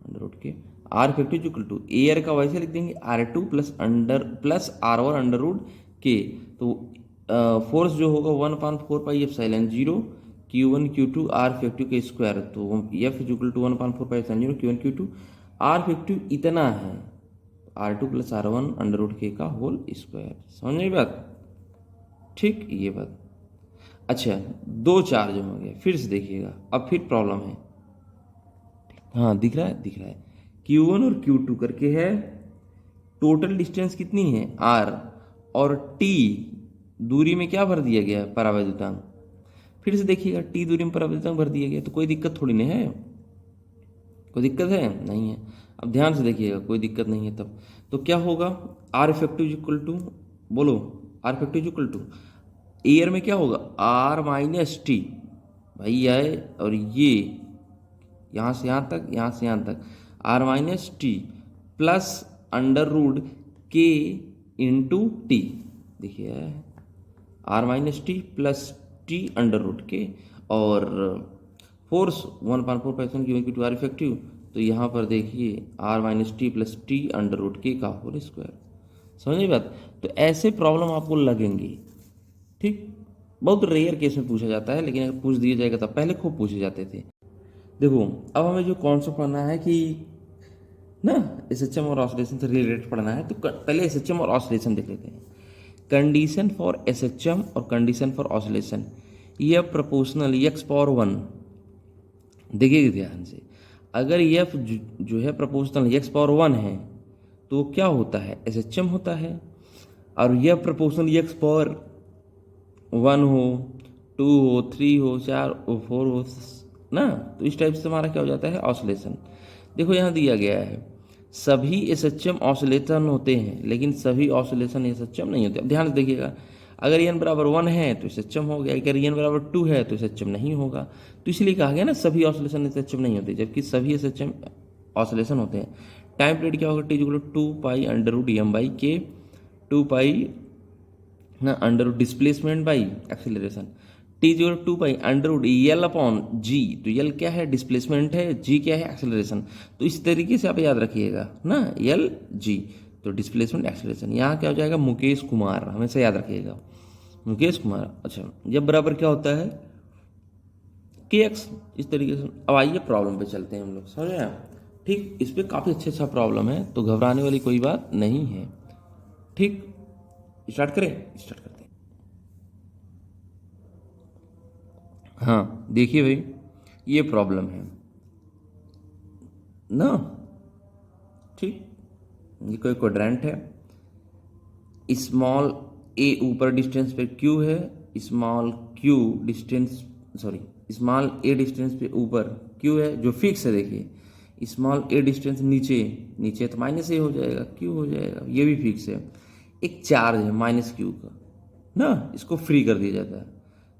under root k, r effective equal to r का वैसे लिख देंगे R2 plus R1 under root k. तो फोर्स जो होगा 1/4πε0 Q1 Q2 आर इफेक्टिव के स्क्वायर, तो F is equal to 1/4πε0 Q1 Q2। R effective इतना है, R2 plus R1 under root k का होल स्क्वायर। समझ में बात? ठीक, ये बात। अच्छा, दो चार्ज हो गए, फिर से देखिएगा, अब फिर प्रॉब्लम है। हाँ, दिख रहा है, दिख रहा है। Q1 और Q2 करके है, टोटल डिस्टेंस कितनी है? R, और T दूरी में क्या भर दिया गया है? परावैद्युतांक। फिर से देखिएगा, T दूरी में परावैद्युतांक भर दिया गया, तो कोई दिक्कत थोड़ी नहीं है, कोई दिक्कत है? नहीं है। अब ध्यान से देखिएगा, कोई दिक्कत नहीं है तब। तो क्या होगा, आर इफेक्टिव इक्वल टू, बोलो, r effective equal to r में क्या होगा, आर माइनस टी, भाई यह है, और ये यहाँ से यहाँ तक, यहाँ से यहाँ तक, r minus t plus under root k into t. देखिए r minus t plus t under root k, और फोर्स 1/4 क्यू आर इफेक्टिव, तो यहाँ पर देखिए r minus t plus t under root k का होल स्क्वायर। समझिए बात। तो ऐसे प्रॉब्लम आपको लगेंगे, ठीक। बहुत रेयर केस में पूछा जाता है, लेकिन अगर पूछ दिया जाएगा तब, पहले खूब पूछे जाते थे। देखो अब हमें जो कॉन्सेप्ट पढ़ना है कि ना एसएचएम और ऑसिलेशन से रिलेटेड पढ़ना है, तो पहले एसएचएम और ऑसिलेशन देख लेते हैं। कंडीशन फॉर एसएचएम और कंडीशन फॉर ऑसिलेशन, ये प्रोपोर्शनल एक्स पावर 1, देखिए ध्यान से, अगर एफ जो है प्रोपोर्शनल एक्स पावर 1 है तो क्या होता है, एसएचएम होता है। और यह प्रोपोर्शनल एक्स पावर 1 हो, 2 हो, 3 हो, 4 हो, 4 हो ना, तो इस टाइप से हमारा क्या हो जाता है, ऑसिलेशन। देखो यहाँ दिया गया है सभी एसएचएम ऑसिलेशन होते हैं, लेकिन सभी ऑसिलेशन एसएचएम नहीं होते। अब ध्यान से देखिएगा, अगर एन बराबर 1 है तो एसएचएम हो गया, अगर एन बराबर 2 है तो एसएचएम नहीं होगा। तो इसलिए कहा गया ना सभी ऑसिलेशन एसएचएम नहीं होते, जबकि सभी एसएचएम ऑसिलेशन होते हैं। टाइम पीरियड क्या होगा, T equal to 2 pi under root M by K, 2 pi ना under root displacement by acceleration, T equal to 2 pi under root L upon G. तो एल क्या है, डिस्प्लेसमेंट है, जी क्या है, एक्सीलरेशन। तो इस तरीके से आप याद रखिएगा ना, एल जी, तो डिस्प्लेसमेंट एक्सीलरेशन। यहाँ क्या हो जाएगा, मुकेश कुमार, हमेशा याद रखिएगा, मुकेश कुमार। अच्छा, जब बराबर क्या होता है, के एक्स, इस तरीके से। अब आइए प्रॉब्लम पे चलते हैं हम लोग, समझ रहे हैं, ठीक। इस पर काफ़ी अच्छा प्रॉब्लम है, तो घबराने वाली कोई बात नहीं है, ठीक। स्टार्ट करें, स्टार्ट करते हैं। हाँ देखिए भाई, ये प्रॉब्लम है ना, ठीक। ये कोई क्वाड्रेंट है, स्मॉल ए ऊपर डिस्टेंस पे क्यू है, small Q distance, sorry small ए डिस्टेंस पे ऊपर क्यू है जो फिक्स है। देखिए स्मॉल ए डिस्टेंस नीचे, नीचे तो माइनस ए हो जाएगा, क्यू हो जाएगा, ये भी फिक्स है। एक चार्ज है माइनस क्यू का ना, इसको फ्री कर दिया जाता है,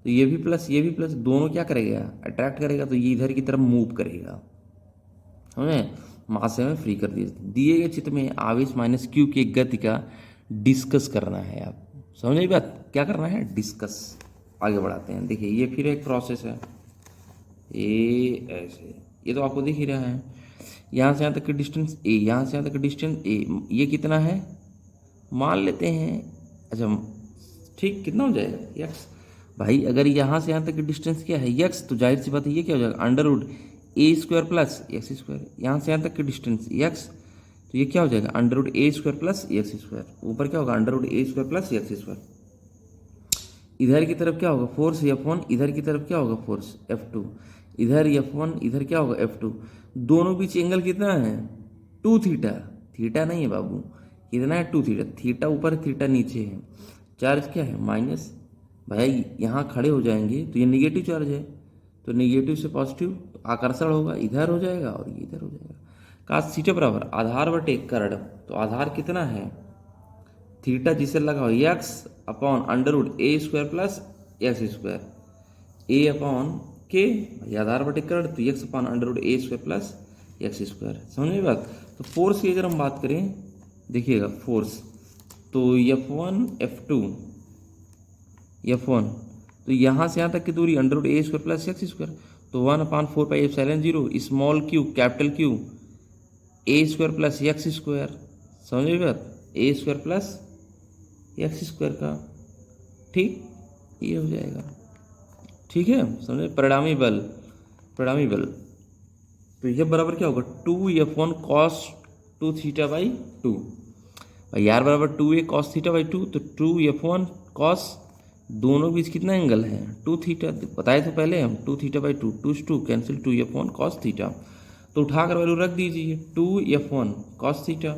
तो ये भी प्लस, ये भी प्लस, दोनों क्या करेगा, अट्रैक्ट करेगा, तो ये इधर की तरफ मूव करेगा, हमें मास में फ्री कर दिए गए चित्र में आवेश माइनस क्यू की गति का डिस्कस करना है। आप समझे बात, क्या करना है, डिस्कस। आगे बढ़ाते हैं। देखिए ये फिर एक प्रोसेस है, ये ऐसे, ये तो आपको दिख ही रहा है, यहाँ से यहाँ तक की डिस्टेंस ए, यहाँ से यहाँ तक की डिस्टेंस ए, ये कितना है मान लेते हैं, अच्छा ठीक, कितना हो जाएगा, यक्स। भाई अगर यहाँ से यहाँ तक की डिस्टेंस क्या है, यक्स, तो जाहिर सी बात है ये क्या हो जाएगा, अंडर रूट ए स्क्वायर प्लस एक्स स्क्वायर। यहाँ से यहाँ तक की डिस्टेंस यक्स, तो ये क्या हो जाएगा, अंडर रूट ए स्क्वायर प्लस एक्स स्क्वायर। ऊपर क्या होगा, अंडर रूट ए स्क्वायर प्लस एक्स स्क्वायर। इधर की तरफ क्या होगा, फोर्स F1, इधर की तरफ क्या होगा, फोर्स F2। इधर F1, इधर क्या होगा, F2। दोनों बीच एंगल कितना है, 2 थीटा, थीटा नहीं है बाबू, कितना है, 2 थीटा, थीटा ऊपर थीटा नीचे है। चार्ज क्या है, माइनस। भाई यहाँ खड़े हो जाएंगे तो ये निगेटिव चार्ज है, तो निगेटिव से पॉजिटिव, तो आकर्षण होगा, इधर हो जाएगा और ये इधर हो जाएगा। काश थीटा बराबर आधार बटे कर्ण, तो आधार कितना है, थीटा जिसे लगा हो एक्स अपॉन अंडर रूट ए स्क्वायर प्लस एक्स स्क्वायर, ए अपॉन के, आधार बटे कर्ण, तो एक्स अपॉन अंडर रूट ए स्क्वायर प्लस एक्स स्क्वायर। समझ बात। तो फोर्स की अगर हम बात करें, देखिएगा फोर्स, तो F1 F2 F1, तो यहाँ से यहाँ तक की दूरी अंडर रूट ए स्क्वायर प्लस एक्स स्क्वायर, तो 1/4 pi epsilon 0 small Q capital Q A square plus x square. समझ बात, ए स्क्वायर प्लस एक्स स्क्वायर का, ठीक, ये हो जाएगा, ठीक है। समझे, परिणामी बल, परिणामी बल, तो ये बराबर क्या होगा, 2F1 cos 2 थीटा बाई 2, यार बराबर 2A cos थीटा बाई 2, तो 2F1 cos, दोनों बीच कितना एंगल है, 2 थीटा, बताए तो पहले हम, 2 theta by 2, 2 2 cancel, 2F1 cos theta, तो उठाकर वैल्यू रख दीजिए, 2F1 cos थीटा,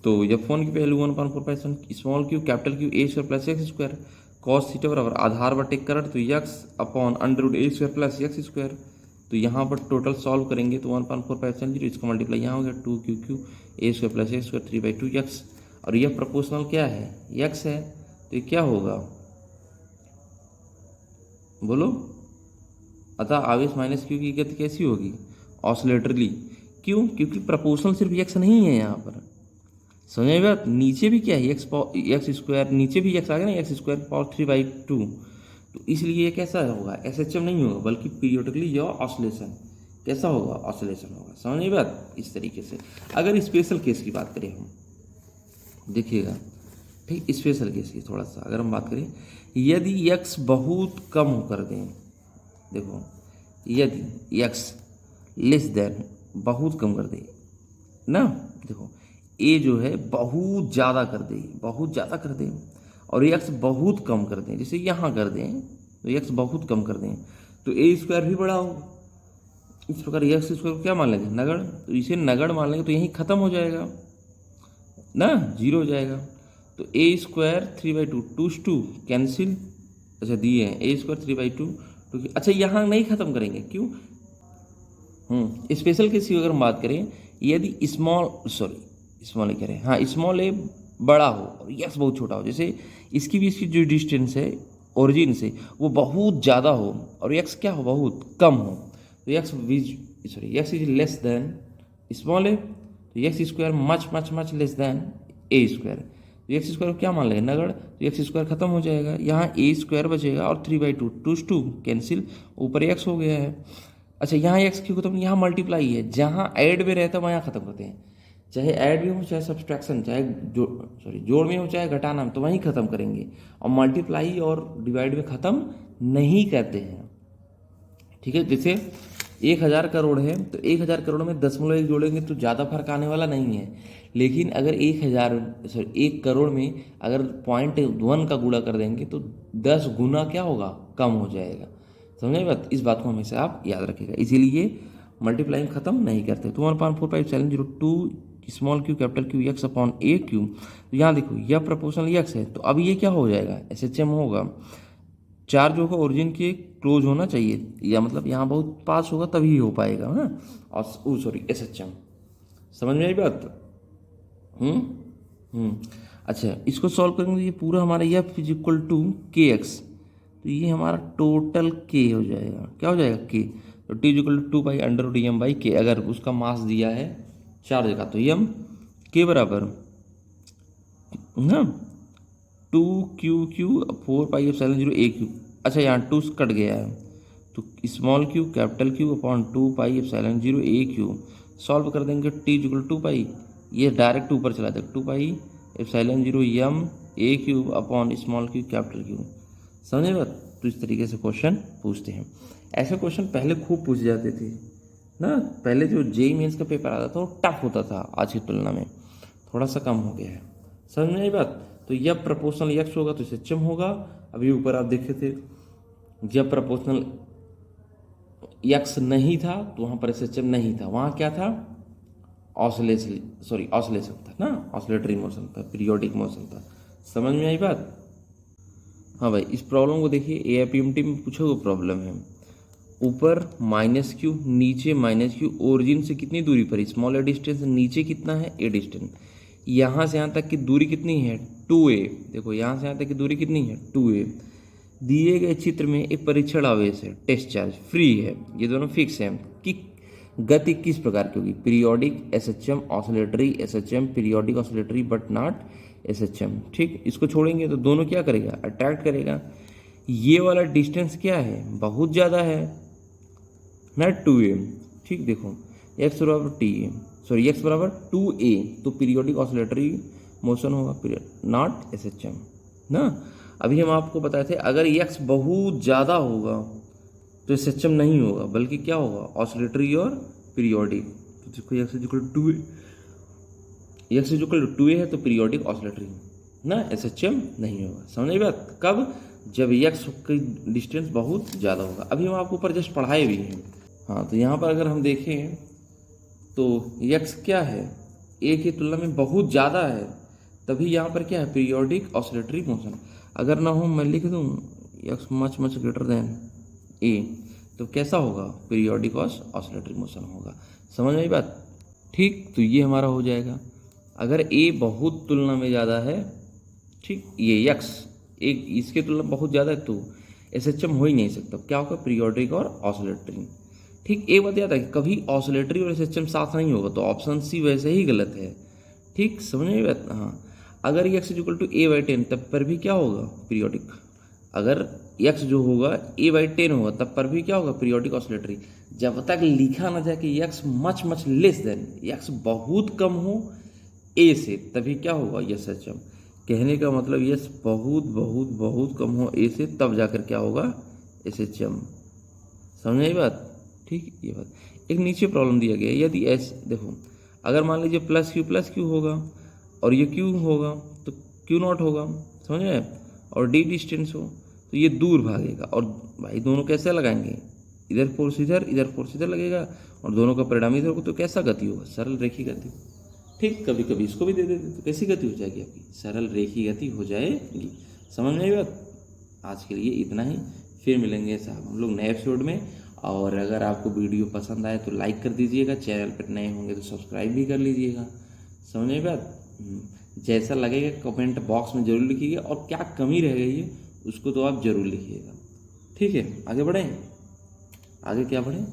तो F1 की value 1/4 pi small Q capital Q A square plus x square, cos theta बराबर आधार बटे कर्ण, तो एक्स अपॉन अंडर रूट ए स्क्वायर प्लस एक्स स्क्वायर, तो यहाँ पर टोटल सॉल्व करेंगे तो 1.45 इसका मल्टीप्लाई यहाँ हो गया 2q ए स्क्वायर प्लस ए स्क्वायर 3/2 एक्स, और यह प्रोपोर्शनल क्या है, एक्स है, तो ये क्या होगा बोलो। अतः आवेश माइनस क्यू की गति कैसी होगी, ऑसिलेटरली। क्यों, क्योंकि प्रोपोर्शनल सिर्फ एक्स नहीं है यहाँ पर, समझ में बात। नीचे भी क्या है, एक्स स्क्वायर, नीचे भी एक्स आ गया ना, एक्स स्क्वायर पावर 3/2, तो इसलिए ये कैसा होगा, एसएचएम नहीं होगा बल्कि पीरियोडिकली या ऑसिलेशन कैसा होगा, ऑसिलेशन होगा, समझ में बात। इस तरीके से अगर स्पेशल केस की बात करें हम, देखिएगा ठीक, स्पेशल केस की थोड़ा सा अगर हम बात करें, यदि एक्स बहुत कम कर दें, देखो यदि एक्स लेस देन बहुत कम कर दे ना, देखो ए जो है बहुत ज़्यादा कर दे, बहुत ज़्यादा कर दें, और एक्स बहुत कम कर दें, जैसे यहाँ कर दें तो एक्स बहुत कम कर दें तो ए स्क्वायर भी बड़ा होगा। इस प्रकार एक्स स्क्वायर को क्या मान लेंगे, नगड़, तो इसे नगड़ मान लेंगे तो यहीं ख़त्म हो जाएगा ना, 0 हो जाएगा। तो ए स्क्वायर 3/2 2 कैंसिल, अच्छा दिए हैं ए स्क्वायर 3/2 तो अच्छा यहाँ नहीं ख़त्म करेंगे, क्यों, स्पेशल केस की अगर हम बात करें, यदि स्मॉल ए करें, हाँ स्मॉल ए बड़ा हो और एक्स बहुत छोटा हो, जैसे इसकी जो डिस्टेंस है ओरिजिन से वो बहुत ज़्यादा हो और एक्स क्या हो, बहुत कम हो, तो X is less than small A, तो X square much less than A square, तो एक्स स्क्वायर को क्या मान लेंगे, नगड़, तो एक्स स्क्वायर खत्म हो जाएगा, यहाँ ए स्क्वायर बचेगा और 3/2 2 कैंसिल, ऊपर एक्स हो गया है। अच्छा यहाँ एक्स क्यों खत्म, यहाँ मल्टीप्लाई है, जहाँ ऐड में रहता है वहाँ खत्म करते हैं, चाहे ऐड में हो चाहे सब्सट्रैक्शन, चाहे जोड़ में हो चाहे घटाना में, तो वहीं खत्म करेंगे, और मल्टीप्लाई और डिवाइड में ख़त्म नहीं करते हैं, ठीक है। जैसे 1000 करोड़ है तो 1000 करोड़ में 0.1 जोड़ेंगे तो ज़्यादा फर्क आने वाला नहीं है, लेकिन अगर 1 करोड़ में अगर 0.1 का गुणा कर देंगे तो 10 गुना क्या होगा, कम हो जाएगा, समझे बात। इस बात को हमेशा आप याद रखिएगा, इसीलिए मल्टीप्लाइंग खत्म नहीं करते। तो 1.4572 small Q capital Q X upon A Q, तो यहाँ देखो यह प्रोपोर्शनल एक्स है, तो अब ये क्या हो जाएगा, एसएचएम होगा। चार्ज होगा ओरिजिन के क्लोज होना चाहिए, या मतलब यहाँ बहुत पास होगा तभी हो पाएगा ना, और एसएचएम, समझ में आई बात। अच्छा इसको सॉल्व करेंगे तो ये पूरा हमारा एफ इज इक्वल टू के एक्स, तो ये हमारा टोटल के हो जाएगा, क्या हो जाएगा के, तो T is equal to 2π√m/k, अगर उसका मास दिया है चार्ज का तो एम के बराबर ना 2q 4πε0 a3, अच्छा यहाँ 2 कट गया है तो small Q capital Q upon 2πε0 a3, solve कर देंगे टी इज इक्वल टू 2π, ये डायरेक्ट ऊपर चला जाएगा 2πε0 m a3 upon small Q capital Q, समझे बात। तो इस तरीके से क्वेश्चन पूछते हैं, ऐसे क्वेश्चन पहले खूब पूछे जाते थे ना, पहले जो जेईई मेंस का पेपर आता था वो टफ होता था, आज की तुलना में थोड़ा सा कम हो गया है, समझ में आई बात। तो जब प्रोपोर्शनल एक्स होगा तो एसएचएम होगा, अभी ऊपर आप देखे थे जब प्रोपोर्शनल एक्स नहीं था तो वहाँ पर एसएचएम नहीं था, वहाँ क्या था, ऑसिलेशन था ना, ऑसिलेटरी मोशन था, पीरियोडिक मोशन था, समझ में आई बात। हाँ भाई इस प्रॉब्लम को देखिए, एआईपीएमटी में पूछा हुआ प्रॉब्लम है, ऊपर -q नीचे -q, ओरिजिन से कितनी दूरी पर, स्मॉल ए डिस्टेंस, नीचे कितना है ए डिस्टेंस, यहाँ से यहाँ तक की दूरी कितनी है 2a, देखो यहाँ से यहाँ तक की दूरी कितनी है 2a, दिए गए चित्र में एक परीक्षण आवेश है, टेस्ट चार्ज फ्री है, ये दोनों फिक्स हैं कि गति किस प्रकार की होगी, periodic SHM oscillatory SHM periodic oscillatory but not SHM, ठीक। इसको छोड़ेंगे तो दोनों क्या करेगा, अट्रैक्ट करेगा। ये वाला डिस्टेंस क्या है, बहुत ज़्यादा है ना 2a, ठीक। देखो x बराबर 2a, तो पीरियोडिक ऑसिलेटरी मोशन होगा, नॉट एसएचएम ना। अभी हम आपको बताए थे अगर x बहुत ज़्यादा होगा तो एसएचएम नहीं होगा बल्कि क्या होगा, ऑसिलेटरी और पीरियोडिक। तो देखो x is equal to 2a है तो पीरियोडिक ऑसिलेटरी ना, एसएचएम नहीं होगा, समझ बात। कब, जब x की डिस्टेंस बहुत ज़्यादा होगा। अभी हम आपको ऊपर जस्ट पढ़ाए भी हैं, हाँ। तो यहाँ पर अगर हम देखें तो x क्या है, a की तुलना में बहुत ज़्यादा है, तभी यहाँ पर क्या है, पीरियोडिक ऑसिलेटरी मोशन। अगर ना हो मैं लिख दूँ x much greater than a, तो कैसा होगा, पीरियोडिक ऑसिलेटरी मोशन होगा। समझ में आई बात? ठीक, तो ये हमारा हो जाएगा। अगर ए बहुत तुलना में ज़्यादा है, ठीक, ये यक्स एक इसके तुलना में बहुत ज़्यादा है, तो एसएचएम हो ही नहीं सकता। क्या होगा, पीरियोडिक और ऑसिलेटरी। ठीक, एक बात याद है कि कभी ऑसिलेटरी और एसएचएम साथ नहीं होगा, तो ऑप्शन सी वैसे ही गलत है। ठीक, समझ में बात? हाँ, अगर x इक्वल टू a/10 तब पर भी क्या होगा, पीरियोडिक। अगर x जो होगा a/10 होगा तब पर भी क्या होगा, पीरियोडिक ऑसिलेटरी। जब तक लिखा ना जाए कि x much much less then, x बहुत कम हो a से, तभी क्या होगा, एसएचएम। कहने का मतलब यस बहुत बहुत बहुत कम हो a से, तब जाकर क्या होगा, एसएचएम। समझ आई बात? ठीक, ये बात। एक नीचे प्रॉब्लम दिया गया है, यदि एस देखो, अगर मान लीजिए प्लस क्यू होगा और ये क्यू होगा तो क्यू नॉट होगा, समझ में, और डी डिस्टेंस हो तो ये दूर भागेगा। और भाई दोनों कैसे लगाएंगे, इधर फोर्स इधर लगेगा, और दोनों का परिणाम इधर को, तो कैसा गति होगा, सरल रेखी गति। ठीक, कभी कभी इसको भी दे देते तो कैसी गति हो जाएगी आपकी, सरल रेखी गति हो जाएगी। समझ में आई बात? आज के लिए इतना ही, फिर मिलेंगे साहब हम लोग नए एपिसोड में। और अगर आपको वीडियो पसंद आए तो लाइक कर दीजिएगा, चैनल पर नए होंगे तो सब्सक्राइब भी कर लीजिएगा। समझ में बात? जैसा लगेगा कमेंट बॉक्स में जरूर लिखिएगा, और क्या कमी रह गई है उसको तो आप जरूर लिखिएगा। ठीक है, आगे बढ़ें, आगे क्या बढ़ें।